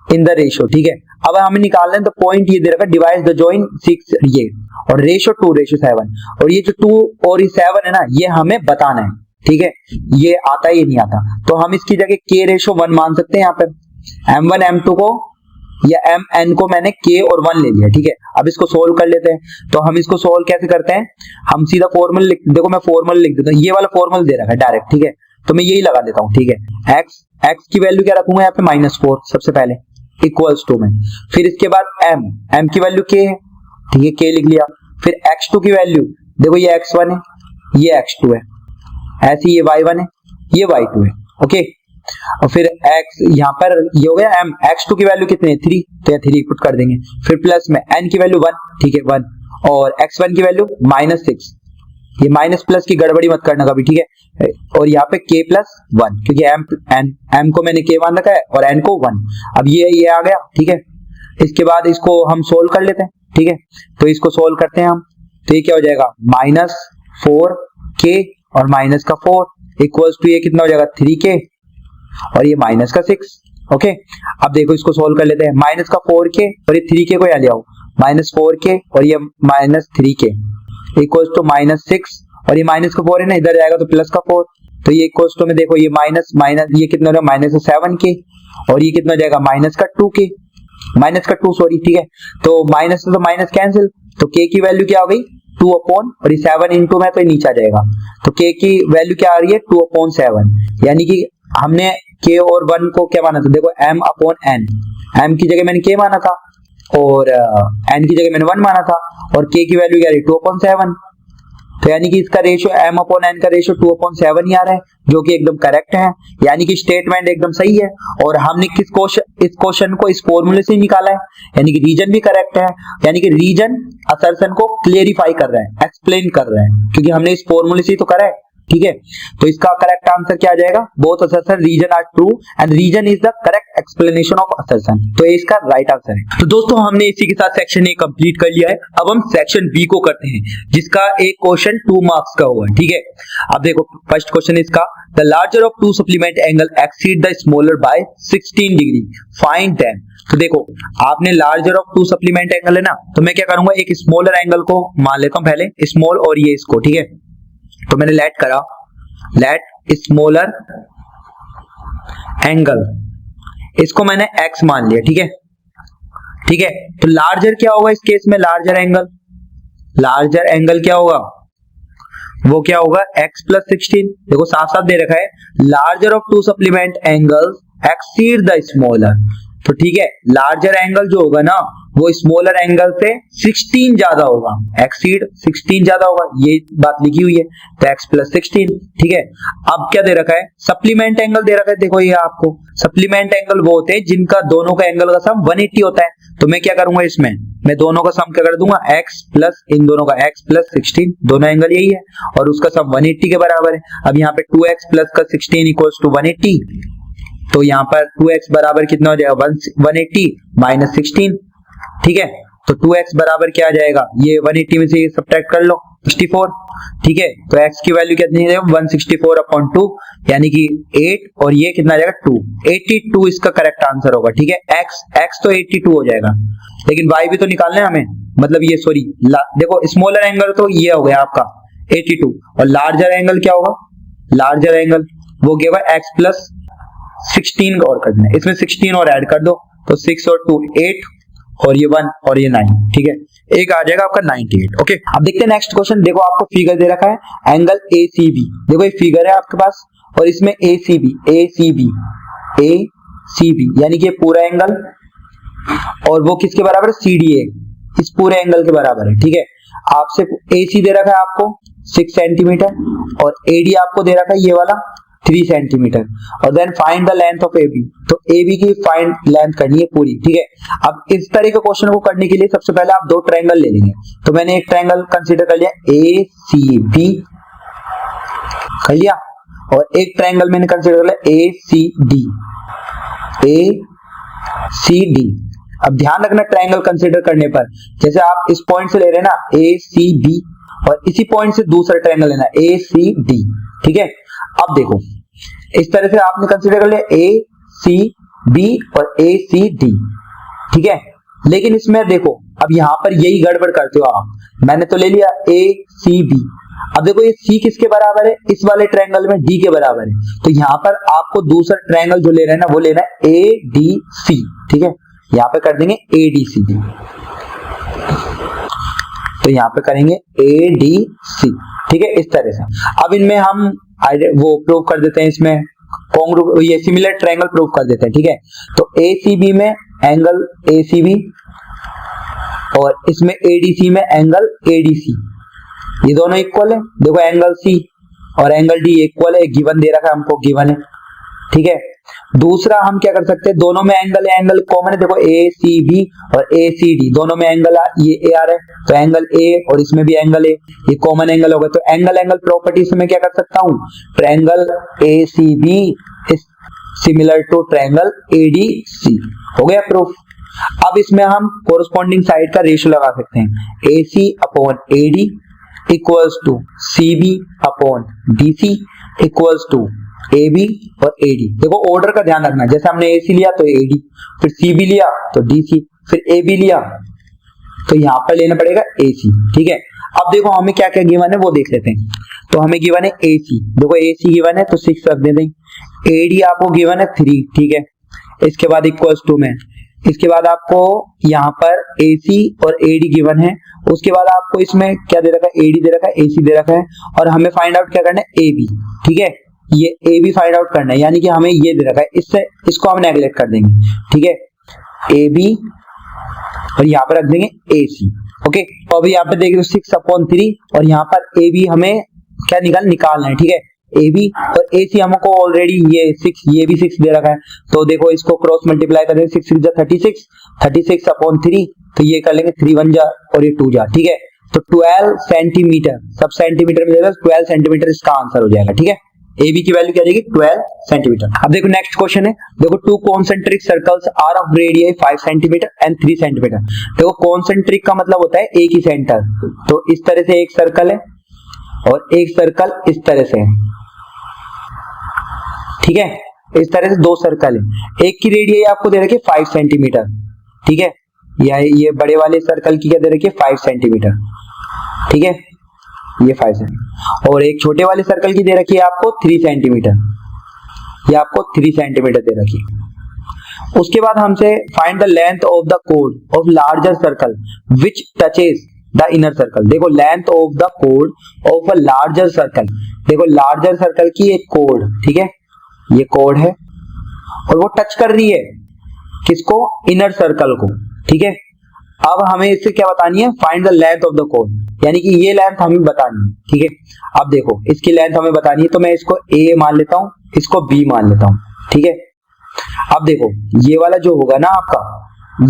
इन द रेशो, ठीक है। अब हमें निकालना है तो पॉइंट ये दे रखा है डिवाइड द जॉइन 6 ये और रेशो 2:7, और ये जो 2 और ये 7 है ना ये हमें बताना है, ठीक है, ये आता है ये नहीं आता, तो हम इसकी जगह K/1 मान सकते हैं। यहाँ पे M1 M2 को या mn को मैंने K और 1 ले लिया, ठीक है। अब इसको सोल्व कर लेते हैं। तो हम इसको सोल्व कैसे करते हैं, हम सीधा फॉर्मूला देखो मैं फॉर्मूला लिख देता हूँ, ये वाला फॉर्मूला दे रखा है डायरेक्ट, ठीक है, तो मैं यही लगा देता हूँ, ठीक है। x की वैल्यू क्या रखूंगा यहाँ पे -4 सबसे पहले इक्वल्स टू में, फिर इसके बाद m की वैल्यू K है, ठीक है, K लिख लिया। फिर x2 की वैल्यू देखो ये x1 है, ये x2 है, ऐसे ये y1 है, ये y2 है, ओके। और फिर x यहाँ पर ये हो गया m, x2 की वैल्यू कितनी है 3, तो ये 3 पुट कर देंगे। फिर प्लस में n की वैल्यू 1, ठीक है 1, और x1 की वैल्यू -6, ये माइनस प्लस की गड़बड़ी मत करना कभी, ठीक है। और यहाँ पे K+1 क्योंकि m को मैंने K मान रखा है और n को 1। अब ये आ गया, ठीक है। इसके बाद इसको हम सोल्व कर लेते हैं, ठीक है। तो इसको सोल्व करते हैं हम, तो ये क्या हो जाएगा -4K और माइनस का 4 इक्वल्स टू ये कितना हो जाएगा 3K और ये माइनस का 6, ओके। अब देखो इसको सोल्व कर लेते हैं, माइनस का 4K और ये 3K को यहाँ ले आओ, -4K और ये -3K इक्वल्स टू -6 और ये माइनस का 4 है ना, इधर जाएगा तो प्लस का 4, तो ये इक्वल्स टू में देखो ये माइनस ये कितना हो जाएगा -7K और ये कितना हो जाएगा -2K, -2 सॉरी, ठीक है। तो माइनस तो माइनस कैंसिल, तो K की वैल्यू क्या हो गई 2 अपॉन और ये 7 इंटू में तो ये नीचे आ जाएगा, तो K की वैल्यू क्या आ रही है 2/7, यानी कि हमने K और 1 को क्या माना था, देखो m/n, m की जगह मैंने K माना था और n की जगह मैंने 1 माना था और K की वैल्यू क्या रही 2/7, तो यानी कि इसका रेशियो m/n का रेशियो 2/7 ही आ रहा है, जो कि एकदम करेक्ट है, यानी कि स्टेटमेंट एकदम सही है। और हमने इस क्वेश्चन को इस फॉर्मूले से निकाला है, यानी कि रीजन भी करेक्ट है, यानी कि रीजन असर्शन को क्लेरिफाई कर रहा है, एक्सप्लेन कर रहा है, क्योंकि हमने इस फॉर्मूले से ही तो करा है, ठीक है। तो इसका करेक्ट आंसर क्या आ जाएगा, both assertion reason are true and reason is the correct explanation of assertion, तो ये इसका राइट आंसर है। तो दोस्तों हमने इसी के साथ सेक्शन ए कंप्लीट कर लिया है। अब हम सेक्शन बी को करते हैं, जिसका एक क्वेश्चन 2 मार्क्स का हुआ है, ठीक है। अब देखो फर्स्ट क्वेश्चन इसका, the larger of two supplement angle exceed the smaller by 16 degree, find them. तो देखो आपने larger of two supplement angle है ना, तो मैं क्या करूंगा एक स्मॉलर एंगल को मान लेता हूं पहले, स्मॉल और ये इसको, ठीक है। तो मैंने लेट करा, लेट स्मॉलर एंगल, इसको मैंने x मान लिया, ठीक है, ठीक है। तो लार्जर क्या होगा इस केस में, लार्जर एंगल क्या होगा, वो क्या होगा x+16। देखो साफ साफ दे रखा है larger of two supplement angles exceed the smaller, तो ठीक है लार्जर एंगल जो होगा ना वो स्मॉलर एंगल से 16 ज्यादा होगा, एक्सीड 16 ज्यादा होगा, ये बात लिखी हुई है, तो x+16, ठीक है। अब क्या दे रखा है, सप्लीमेंट एंगल दे रखा है, देखो ये आपको सप्लीमेंट एंगल वो होते हैं जिनका दोनों का एंगल का सम 180 होता है, तो मैं क्या करूंगा इसमें, मैं दोनों का सम क्या कर दूंगा x प्लस इन दोनों का x+16, दोनों एंगल यही है और उसका सम 180 के बराबर है। अब यहाँ पे 2x प्लस का 16 इक्वल्स टू 180, तो यहाँ पर 2x बराबर कितना हो जाएगा 180 माइनस 16, ठीक है। तो 2x बराबर क्या आ जाएगा, ये 180 में से ये सब्ट्रैक्ट कर लो 64, ठीक है। तो x की वैल्यू कितनी है 164/2 यानी कि 8 और ये कितना आ जाएगा 2, 82 इसका करेक्ट आंसर होगा, ठीक है। x तो 82 हो जाएगा, लेकिन y भी तो निकालना है हमें, मतलब ये सॉरी देखो स्मॉलर एंगल तो ये हो गया आपका 82 और लार्जर एंगल क्या होगा, लार्जर एंगल वो क्या होगा x प्लस 16 और करना है, इसमें 16 और ऐड कर दो तो 6 और 2 8 और ये 1 और ये 9, ठीक है। एक आ जाएगा आपका 98, ओके। अब देखते हैं नेक्स्ट क्वेश्चन। देखो आपको फिगर दे रखा है एंगल ACB, देखो ये फिगर है आपके पास और इसमें ACB यानी कि पूरा एंगल और वो किसके बराबर है CDA, इस पूरे एंगल के बराबर है, ठीक है। आपसे AC दे रखा है आपको 6 सेंटीमीटर और AD आपको दे रखा है ये वाला 3 सेंटीमीटर और then find the length of AB, तो AB की फाइंड लेंथ करनी है पूरी, ठीक है। अब इस तरह के क्वेश्चन को करने के लिए सबसे पहले आप दो ट्रायंगल ले लेंगे, तो मैंने एक ट्रायंगल कंसीडर कर लिया ACB कर लिया और एक ट्रायंगल मैंने कंसीडर कर लिया ACD। अब ध्यान रखना ट्रायंगल कंसीडर करने पर, जैसे आप इस पॉइंट से ले रहे हैं ना ACB और इसी पॉइंट से दूसरा ट्रायंगल लेना ACD, ठीक है। अब देखो इस तरह से आपने कंसीडर कर लिया ACB और ACD, ठीक है। लेकिन इसमें देखो अब यहां पर यही गड़बड़ करते हो आप, मैंने तो ले लिया ACB, अब देखो ये C किसके बराबर है, इस वाले ट्रायंगल में D के बराबर है, तो यहां पर आपको दूसरा ट्रायंगल जो ले रहे हैं ना वो लेना है ADC, ठीक है। यहां पे कर देंगे ADC, तो यहां पे करेंगे ADC, ठीक है, इस तरह से। अब इनमें हम वो प्रूव कर देते हैं, इसमें ये सिमिलर ट्रायंगल प्रूव कर देते हैं, ठीक है। तो ACB में एंगल ACB और इसमें ADC में एंगल ADC, ये दोनों इक्वल है। देखो एंगल C और एंगल D इक्वल है, गिवन दे रखा है हमको, गिवन है, ठीक है। दूसरा हम क्या कर सकते हैं, दोनों में एंगल है, एंगल कॉमन है, देखो ACB और ACD दोनों में एंगल ये A आ रहा है, तो एंगल A और इसमें भी एंगल A, ये कॉमन एंगल होगा, तो एंगल प्रॉपर्टी से मैं क्या कर सकता हूं, triangle ACB is similar to triangle ADC, हो गया प्रूफ। अब इसमें हम कोरस्पॉन्डिंग साइड का रेशियो लगा सकते हैं, AC/AD equals to CB/DC equals to AB और AD। देखो ऑर्डर का ध्यान रखना, जैसे हमने AC लिया तो AD, फिर CB लिया तो DC, फिर AB लिया तो यहां पर लेना पड़ेगा AC, ठीक है। अब देखो हमें क्या क्या गिवन है वो देख लेते हैं। तो हमें गिवन है AC, देखो AC गिवन है तो 6 रख देते हैं, AD आपको गिवन है 3, ठीक है। इसके बाद इक्वल्स टू में, इसके बाद आपको यहाँ पर AC और AD गिवन है, उसके बाद आपको इसमें क्या दे रखा है, AD दे रखा है, AC दे रखा है और हमें फाइंड आउट क्या करना है AB, ठीक है। ये AB फाइंड आउट करना है, यानी कि हमें ये दे रखा है, इससे इसको हम नेगलेक्ट कर देंगे, ठीक है। AB और यहाँ पर रख देंगे AC, ओके। तो अभी यहाँ पे देखिए 6/3 और यहाँ पर AB हमें क्या निकालना है, ठीक है। AB और AC हमको ऑलरेडी ये 6, ये भी 6 दे रखा है, तो देखो इसको क्रॉस मल्टीप्लाई कर देंगे, 6 6 36, 36/3, तो ये कर लेंगे 3 1 जा और ये 2 जा, ठीक है। तो 12 सेंटीमीटर, सब सेंटीमीटर में देगा, 12 सेंटीमीटर इसका आंसर हो जाएगा, ठीक है। AB की वैल्यू क्या जाएगी 12 सेंटीमीटर। अब देखो नेक्स्ट क्वेश्चन है, देखो 2 concentric circles are of radius 5 centimetre and 3 centimetre. देखो कॉन्सेंट्रिक का मतलब होता है एक ही सेंटर, तो इस तरह से एक सर्कल है और एक सर्कल इस तरह से है, ठीक है। इस तरह से 2 सर्कल है, एक की रेडियस आपको दे रखी है 5 सेंटीमीटर, ठीक है। ये बड़े वाले सर्कल की क्या दे रखी है 5 सेंटीमीटर, ठीक है, ये 5 सेंटीमीटर, और एक छोटे वाले सर्कल की दे रखी है आपको 3 सेंटीमीटर, ये आपको 3 सेंटीमीटर दे रखी है। उसके बाद हमसे find the length of the कोड of larger circle which touches the inner circle. देखो लेंथ ऑफ द कोड ऑफ अ लार्जर सर्कल, देखो लार्जर सर्कल की एक कोड, ठीक है, ये कोड है और वो टच कर रही है किसको, इनर सर्कल को, ठीक है। अब हमें इससे क्या बतानी है, find the length of the code, यानी कि ये लेंथ हमें बतानी है, ठीक है। अब देखो इसकी लेंथ हमें बतानी है, तो मैं इसको A मान लेता हूं, इसको B मान लेता हूं, ठीक है। अब देखो ये वाला जो होगा ना आपका,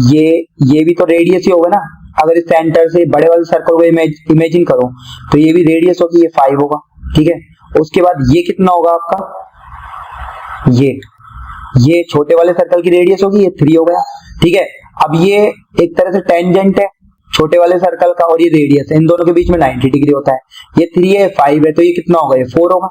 ये भी तो रेडियस ही होगा ना, अगर इस सेंटर से बड़े वाले सर्कल को इमेजिन करो तो ये भी रेडियस होगी, ये 5 होगा, ठीक है। उसके बाद ये कितना होगा आपका, ये छोटे वाले सर्कल की रेडियस होगी, ये 3 हो गया, ठीक है। अब ये एक तरह से टेंजेंट है छोटे वाले सर्कल का और ये रेडियस है, इन दोनों के बीच में 90 डिग्री होता है। ये 3 है, 5 है, तो ये कितना होगा, ये 4 होगा,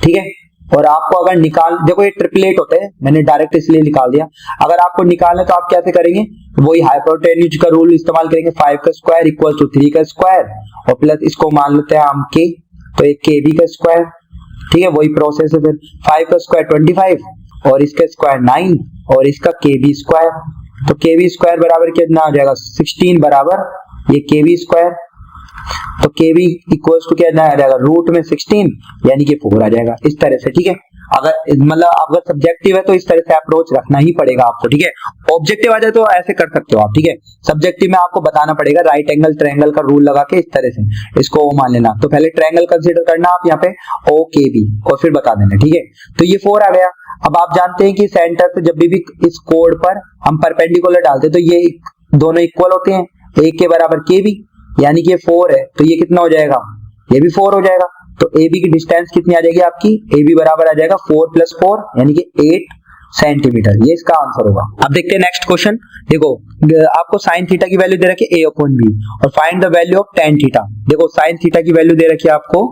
ठीक है। और आपको अगर निकाल, देखो ये ट्रिपलेट होते हैं, मैंने डायरेक्ट इसलिए निकाल दिया। अगर आपको निकालना है तो आप कैसे करेंगे, वही हाइपोटेन्यूज का रूल इस्तेमाल करेंगे, 5 का स्क्वायर इक्वल टू 3 का स्क्वायर और प्लस इसको मान लेते हैं हम k, तो एक kb का स्क्वायर, ठीक है। वही प्रोसेस है फिर, 5 का स्क्वायर 25 और इसका स्क्वायर 9 और इसका kb स्क्वायर, तो kb स्क्वायर बराबर कितना आ जाएगा 16 बराबर ये kb स्क्वायर, तो kb इक्वल्स टू क्या आ जाएगा रूट में 16 यानी कि 4 आ जाएगा, इस तरह से, ठीक है। अगर मतलब अगर सब्जेक्टिव है तो इस तरह से अप्रोच रखना ही पड़ेगा आपको, ठीक है। ऑब्जेक्टिव आ जाए तो ऐसे कर सकते हो आप, ठीक है। सब्जेक्टिव में आपको बताना पड़ेगा राइट एंगल ट्रायंगल का रूल लगा के इस तरह से इसको ओ मान लेना। तो पहले ट्रायंगल कंसीडर करना आप यहाँ पे ओ के बी और फिर बता देना, ठीक है। तो ये 4 आ गया। अब आप जानते हैं कि सेंटर से जब भी इस कोड पर हम परपेंडिकुलर डालते हैं तो ये दोनों इक्वल होते हैं, ए के बराबर के बी, यानी कि ये 4 है तो ये कितना हो जाएगा, ये भी 4 हो जाएगा। तो ए बी की डिस्टेंस कितनी आ जाएगी आपकी, ए बी बराबर आ जाएगा 4 + 4 यानी कि 8 सेंटीमीटर, ये इसका आंसर होगा। अब देखते हैं नेक्स्ट क्वेश्चन। देखो आपको साइन थीटा की वैल्यू दे रखी है a/b और find the value of tan theta. देखो साइन थीटा की वैल्यू दे रखी है आपको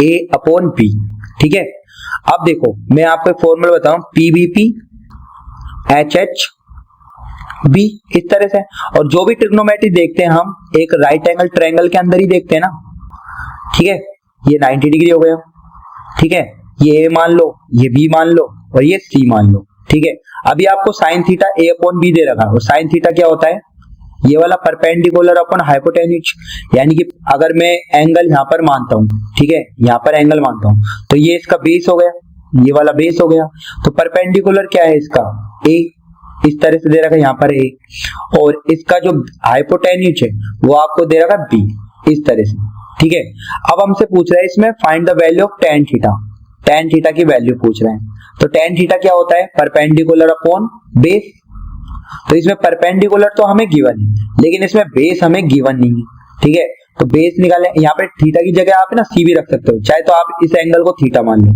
a/b, ठीक है। अब देखो मैं आपको एक फॉर्मूला बताऊं, PVP HH B, इस तरह से। और जो भी ट्रिग्नोमेट्री देखते हैं हम एक राइट एंगल ट्रायंगल के अंदर ही देखते हैं ना, ठीक है। ये 90 डिग्री हो गया, ठीक है। ये A मान लो, ये B मान लो और ये C मान लो, ठीक है। अभी आपको साइन थीटा a/b दे रखा है और साइन थीटा क्या होता है, ये वाला परपेंडिकुलर अपॉन हाइपोटेन्यूज, यानी कि अगर मैं एंगल यहाँ पर मानता हूँ, ठीक है, यहाँ पर एंगल मानता हूँ तो ये इसका बेस हो गया, ये वाला बेस हो गया। तो परपेंडिकुलर क्या है इसका a, इस तरह से दे रखा है यहाँ पर a, और इसका जो हाइपोटेन्यूज है वो आपको दे रखा है b, इस तरह से, ठीक है। अब हमसे पूछ रहा है इसमें find the value of tan theta, tan theta की वैल्यू पूछ रहे हैं। तो tan थीटा क्या होता है, परपेंडिकुलर अपॉन बेस। तो इसमें परपेंडिकुलर तो हमें गिवन है लेकिन इसमें बेस हमें गिवन नहीं है, ठीक है। तो बेस निकालने, यहाँ पे थीटा की जगह आप ना सी भी रख सकते हो, चाहे तो आप इस एंगल को थीटा मान लो,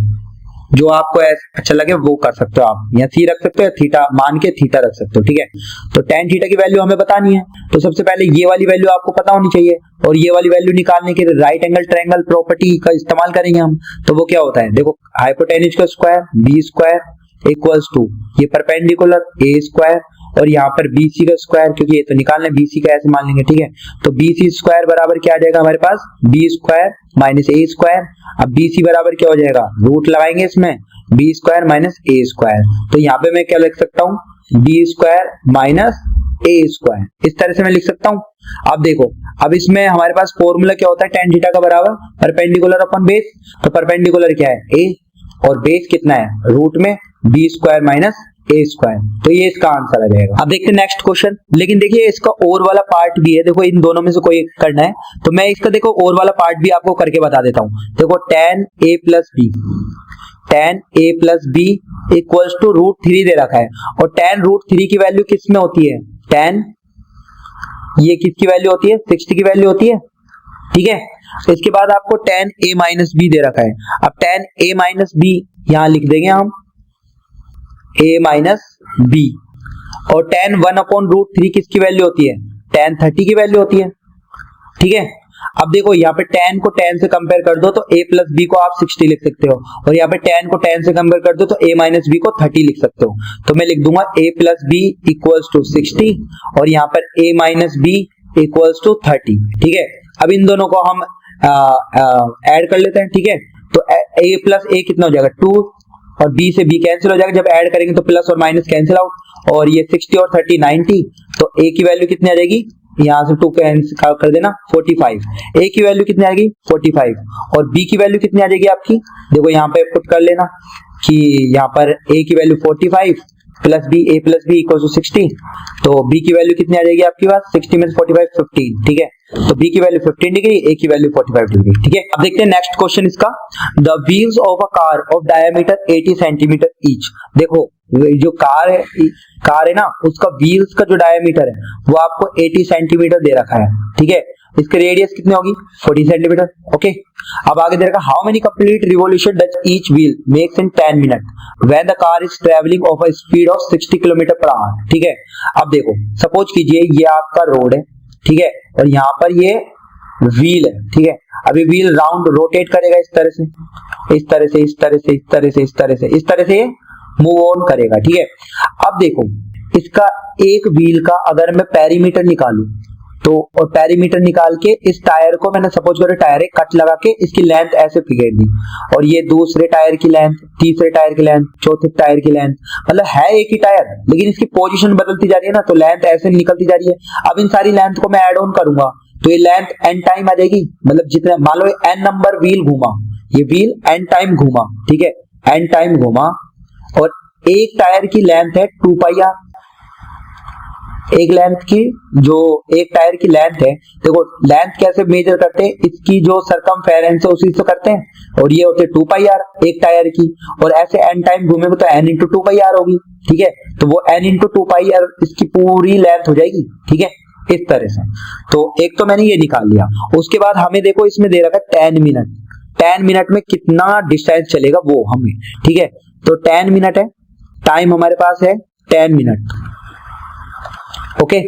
जो आपको अच्छा लगे वो कर सकते हो आप, या सी रख सकते हो, थीटा मान के थीटा रख सकते हो, ठीक है। तो tan थीटा की वैल्यू हमें बतानी है, तो सबसे पहले ये वाली वैल्यू आपको पता होनी चाहिए और ये वाली वैल्यू निकालने के लिए राइट एंगल ट्रायंगल प्रॉपर्टी का इस्तेमाल करेंगे हम। तो वो क्या होता है, देखो हाइपोटेन्यूज का square b square equals to ये परपेंडिकुलर a स्क्वायर और यहाँ पर BC का स्क्वायर, क्योंकि ये तो निकालना है BC का, ऐसे मान लेंगे, ठीक है। तो BC स्क्वायर बराबर क्या आ जाएगा हमारे पास, b square minus a square. अब BC बराबर क्या हो जाएगा, रूट लगाएंगे इसमें, b square minus a square. तो यहाँ पे मैं क्या लिख सकता हूँ, b square minus a square, इस तरह से मैं लिख सकता हूँ। अब देखो, अब इसमें हमारे पास फॉर्मूला क्या होता है tan थीटा का बराबर परपेंडिकुलर अपॉन बेस। तो परपेंडिकुलर क्या है a और बेस कितना है, रूट में b square minus a square, तो ये इसका आंसर आ जाएगा। अब देखते हैं नेक्स्ट क्वेश्चन, लेकिन देखिए इसका और वाला पार्ट भी है, देखो इन दोनों में से कोई करना है तो मैं इसका देखो और वाला पार्ट भी आपको करके बता देता हूँ। देखो tan a plus b equals to √3 दे रखा है और tan √3 की वैल्यू किस में होती है, tan ये किसकी वैल्यू होती है, 60 की वैल्यू होती है, ठीक है। इसके बाद आपको tan a माइनस b दे रखा है। अब tan a माइनस b यहाँ लिख देंगे हम a माइनस b, और tan 1/√3 किसकी वैल्यू होती है, tan 30 की वैल्यू होती है, ठीक है। अब देखो यहाँ पे tan को tan से कंपेयर कर दो तो a प्लस b को आप 60 लिख सकते हो और यहाँ पे tan को tan से कंपेयर कर दो तो a माइनस b को 30 लिख सकते हो। तो मैं लिख दूंगा a plus b equals to 60 और यहाँ पर a minus b equals to 30, ठीक है। अब इन दोनों को हम ऐड कर लेते हैं, ठीक है। तो a प्लस a कितना हो जाएगा 2 और b से b कैंसिल हो जाएगा, जब ऐड करेंगे तो प्लस और माइनस कैंसिल आउट, और ये 60 और 30 90, तो a की वैल्यू कितनी आ जाएगी, यहाँ से 2 कैंसिल कर देना 45, a की वैल्यू कितनी आएगी 45 और b की वैल्यू कितनी आ जाएगी आपकी, देखो यहाँ पे पुट कर लेना कि यहाँ पर a की value 45 plus b, a plus b equal to 60, तो b की वैल्यू कितनी आ जाएगी आपके पास 60 में 45 15, ठीक है। तो b की वैल्यू 15 डिग्री, a की वैल्यू 45 डिग्री, ठीक है। अब देखते हैं नेक्स्ट क्वेश्चन इसका, the wheels of a car of diameter 80 centimetre each. देखो जो कार है ना, उसका व्हील्स का जो डायमीटर है वो आपको 80 सेंटीमीटर दे रखा है, ठीक है। इसकी रेडियस कितनी होगी 40 सेंटीमीटर। ओके, अब आगे दे रखा how many complete revolution does each wheel makes in 10 minute when the car is travelling of a speed of 60 kilometre per hour. ठीक है, अब देखो सपोज कीजिए ये आपका रोड है, ठीक है, और यहाँ पर ये व्हील है, ठीक है। अभी व्हील राउंड रोटेट करेगा इस तरह से, इस तरह से, इस तरह से, इस तरह से, इस तरह से, इस तरह से मूव ऑन करेगा, ठीक है। अब देखो इसका एक व्हील का अगर मैं पेरीमीटर निकालूं तो, और पेरीमीटर निकाल के इस टायर को मैंने सपोज करो टायर एक कट लगा के इसकी लेंथ ऐसे फिगर दी, और ये दूसरे टायर की लेंथ, तीसरे टायर की लेंथ, चौथे टायर की लेंथ, मतलब है एक ही टायर लेकिन इसकी पोजीशन बदलती जा रही है ना, तो लेंथ ऐसे निकलती जा रही है। अब इन सारी लेंथ को मैं ऐड ऑन करूंगा तो ये लेंथ एन टाइम आ जाएगी, मतलब जितने मान लो एन नंबर व्हील घूमा, ये व्हील एन टाइम घूमा, ठीक है, एन टाइम घूमा, और एक टायर की लेंथ है 2 पाई आर। एक लेंथ की जो एक टायर की लेंथ है, देखो लेंथ कैसे मेजर करते हैं, इसकी जो सरकमफेरेंस है उसी से करते हैं, और ये होते 2 पाई आर एक टायर की, और ऐसे एन टाइम घूमेंगे तो एन इंटू 2 पाई आर होगी, ठीक है। तो वो एन इंटू 2 पाई आर इसकी पूरी लेंथ हो जाएगी, ठीक है, इस तरह से। तो एक तो मैंने ये निकाल लिया। उसके बाद हमें देखो इसमें दे रखा है 10 मिनट, 10 मिनट में कितना डिस्टेंस चलेगा वो हमें, ठीक है। तो 10 मिनट है, टाइम हमारे पास है 10 मिनट, ओके।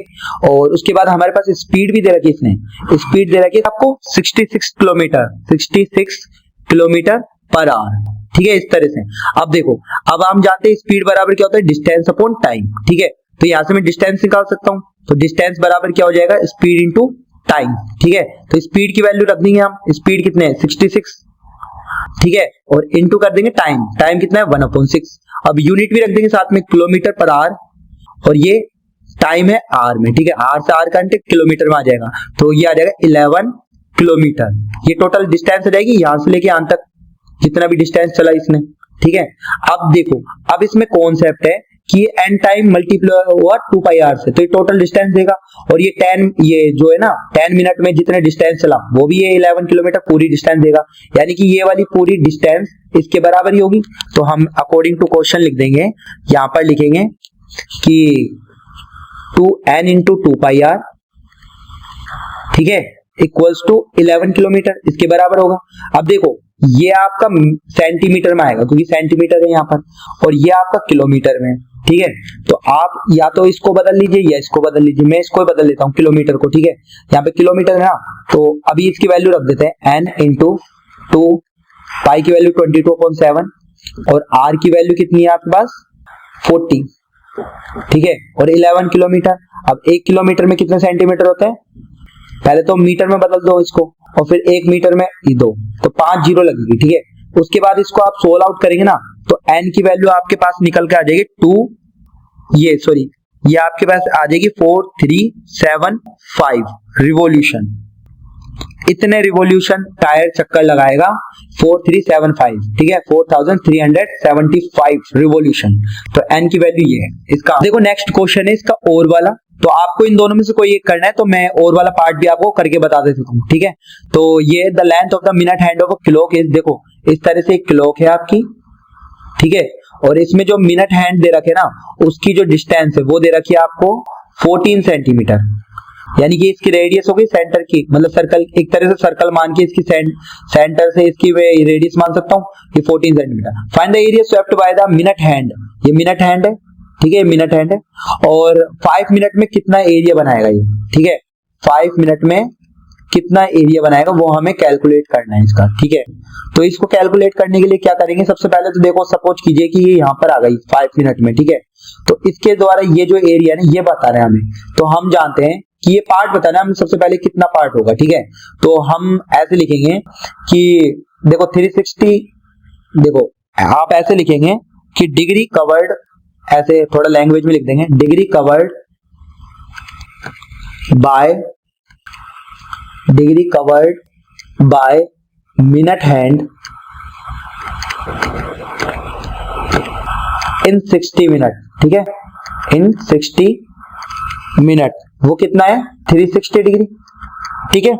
और उसके बाद हमारे पास स्पीड भी दे रखी है, इसने स्पीड दे रखी है आपको 66 किलोमीटर, 66 किलोमीटर पर आवर, ठीक है, इस तरह से। अब देखो, अब हम जानते हैं स्पीड बराबर क्या होता है, डिस्टेंस अपॉन टाइम, ठीक है। तो यहां से मैं डिस्टेंस निकाल सकता हूं, तो डिस्टेंस बराबर क्या हो जाएगा, स्पीड इंटू टाइम, ठीक है। तो स्पीड की वैल्यू रख देंगे हम, स्पीड कितने है 66, ठीक है, और इंटू कर देंगे टाइम, टाइम कितना है 1/6। अब यूनिट भी रख देंगे साथ में किलोमीटर पर आवर, और ये टाइम है आर में, ठीक है, आर से आर कांटे किलोमीटर में आ जाएगा, तो ये आ जाएगा 11 किलोमीटर। ये टोटल डिस्टेंस हो जाएगी यहां से लेके यहां तक, जितना भी डिस्टेंस चला इसने, ठीक है। अब देखो, अब इसमें कॉन्सेप्ट है कि ये एन टाइम मल्टीप्लाई हुआ 2 पाई आर से, तो ये टोटल डिस्टेंस देगा, और ये 10, ये जो है ना 10 मिनट में जितने डिस्टेंस चला वो भी ये 11 किलोमीटर पूरी डिस्टेंस देगा, यानी कि ये वाली पूरी डिस्टेंस इसके बराबर ही होगी। तो हम अकॉर्डिंग टू क्वेश्चन लिख देंगे, यहां पर लिखेंगे कि 2n इंटू 2 पाई आर, ठीक है, इक्वल्स टू 11 किलोमीटर, इसके बराबर होगा। अब देखो ये आपका सेंटीमीटर में आएगा क्योंकि सेंटीमीटर है यहाँ पर, और ये आपका किलोमीटर में, ठीक है। तो आप या तो इसको बदल लीजिए या इसको बदल लीजिए, मैं इसको बदल लेता हूँ किलोमीटर को, ठीक है। यहाँ पे किलोमीटर है ना, तो अभी इसकी वैल्यू रख देते हैं n इंटू 2, पाई की वैल्यू 22/7, और r की वैल्यू कितनी है आपके पास 40, ठीक है, और 11 किलोमीटर। अब 1 किलोमीटर में कितने सेंटीमीटर होते हैं, पहले तो मीटर में बदल दो इसको, और फिर 1 मीटर में ये 2, तो 5 जीरो लगेगी, ठीक है। उसके बाद इसको आप सोल्व आउट करेंगे ना, तो n की वैल्यू आपके पास निकल के आ जाएगी 2, ये आपके पास आ जाएगी 4375 रिवॉल्यूशन। इतने रिवॉल्यूशन टायर चक्कर लगाएगा 4375, ठीक है, 4375 रिवॉल्यूशन। तो n की वैल्यू ये है इसका। देखो नेक्स्ट क्वेश्चन है इसका और वाला, तो आपको इन दोनों में से कोई एक करना है, तो मैं और वाला पार्ट भी आपको करके बता देता हूँ, ठीक है। तो ये the length of the minute hand of a clock is, देखो इस तरह से एक क्लॉक है आपकी, ठीक है, और इसमें जो मिनट हैंड दे रखे ना उसकी जो डिस्टेंस है वो दे रखी है आपको 14 सेंटीमीटर, यानी कि इसकी रेडियस हो गई सेंटर की, मतलब सर्कल, एक तरह से सर्कल मान के इसकी सेंटर से इसकी रेडियस मान सकता हूँ, ये 14 centimetre. Find the area swept by the minute hand, ये मिनट हैंड है, ठीक है, मिनट हैंड है, और 5 मिनट में कितना एरिया बनाएगा ये, ठीक है, 5 मिनट में कितना एरिया बनाएगा वो हमें कैलकुलेट करना है इसका, ठीक है। तो इसको कैलकुलेट करने के लिए क्या करेंगे, सबसे पहले तो देखो सपोज कीजिए कि ये यहाँ पर आ गई 5 मिनट में, ठीक है, तो इसके द्वारा ये जो एरिया है ये बता रहे हैं हमें, तो हम जानते हैं कि ये पार्ट बताना है हमें सबसे पहले कितना पार्ट होगा, ठीक है। तो हम ऐसे लिखेंगे कि देखो 360, देखो आप ऐसे लिखेंगे कि डिग्री कवर्ड, ऐसे थोड़ा लैंग्वेज में लिख देंगे, degree covered by minute hand in 60 minute, ठीक है, इन 60 मिनट, वो कितना है 360 डिग्री, ठीक है।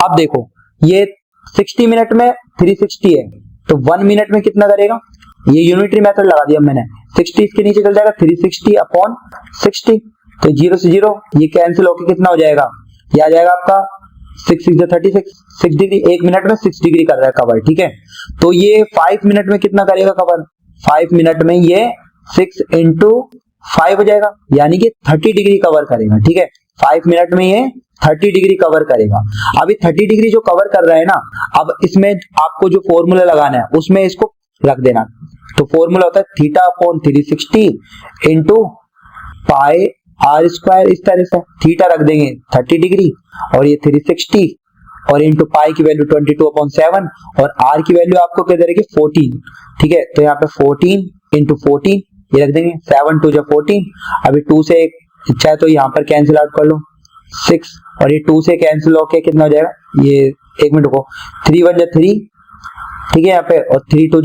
अब देखो ये 60 मिनट में 360 है, तो 1 मिनट में कितना करेगा, ये यूनिटरी मेथड लगा दिया मैंने, 60 इसके नीचे चल जाएगा 360/60, तो 0 से 0 ये कैंसिल होकर कितना हो जाएगा, ये आ जाएगा आपका 6 6 36, 6 डिग्री, 1 मिनट में 6 डिग्री कर रहा है कवर, ठीक है। तो ये 5 मिनट में कितना करेगा कवर? 5 मिनट में ये 6 इंटू 5 हो जाएगा, यानी कि 30 डिग्री कवर करेगा, ठीक है। 5 मिनट में ये 30 डिग्री कवर करेगा। अभी 30 डिग्री जो कवर कर रहा है ना, अब इसमें आपको जो फॉर्मूला लगाना है उसमें इसको रख देना। तो फॉर्मूला होता है theta upon 360 into pi are square, इस तरह से थीटा रख देंगे 30 डिग्री और ये 360 और इंटू पाई की वैल्यू 22/7 और आर की वैल्यू आपको क्या दे रही है 14, ठीक है। तो यहाँ पे 14 इंटू 14 ये रख देंगे, 7 2 14। अभी 2 से एक इच्छा है तो यहाँ पर कैंसिल आउट कर लो 6 और ये 2 से कैंसिल होके कितना हो जाएगा, ये 1 मिनट को 3 1 3, ठीक है यहाँ पे, और 3 2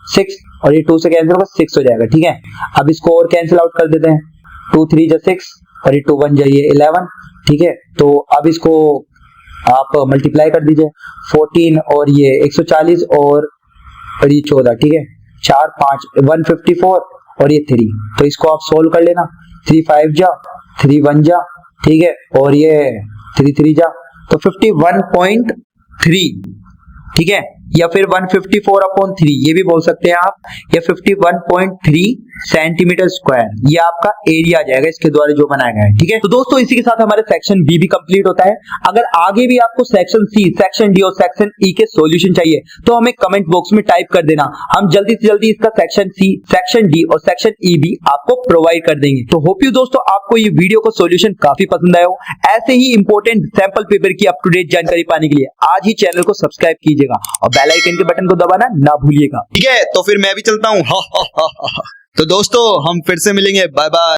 6 और ये 2 से कैंसिल होगा 6 हो जाएगा, ठीक है। अब इसको और कैंसिल आउट कर देते हैं, 2 3 6 और ये 2 1 ये 11, ठीक है। तो अब इसको आप मल्टीप्लाई कर दीजिए, 14 और ये 140 और ये 14, ठीक है। 4 5 154 और ये 3, तो इसको आप सोल्व कर लेना। 3 5 3 1 ठीक है, और ये 3 3 तो 51.3, ठीक है, या फिर 154/3 ये भी बोल सकते हैं आप, या 51.3 सेंटीमीटर स्क्वायर, ये आपका एरिया आ जाएगा इसके द्वारा जो बनाया गया है, ठीक है। तो दोस्तों इसी के साथ हमारे सेक्शन बी भी कंप्लीट होता है। अगर आगे भी आपको सेक्शन सी, सेक्शन डी और सेक्शन ई के सॉल्यूशन चाहिए तो हमें कमेंट बॉक्स में टाइप कर देना, हम जल्दी से जल्दी इसका सेक्शन सी, सेक्शन डी और सेक्शन ई भी आपको प्रोवाइड कर देंगे। तो होप यू दोस्तों आपको ये वीडियो का सॉल्यूशन काफी पसंद आया हो। ऐसे ही इंपॉर्टेंट सैंपल पेपर की अप टू डेट जानकारी पाने के लिए आज ही चैनल को सब्सक्राइब कीजिएगा और बेल आइकन के बटन को दबाना ना भूलिएगा, ठीक है। तो फिर मैं भी चलता हूँ। तो दोस्तों हम फिर से मिलेंगे, बाय बाय।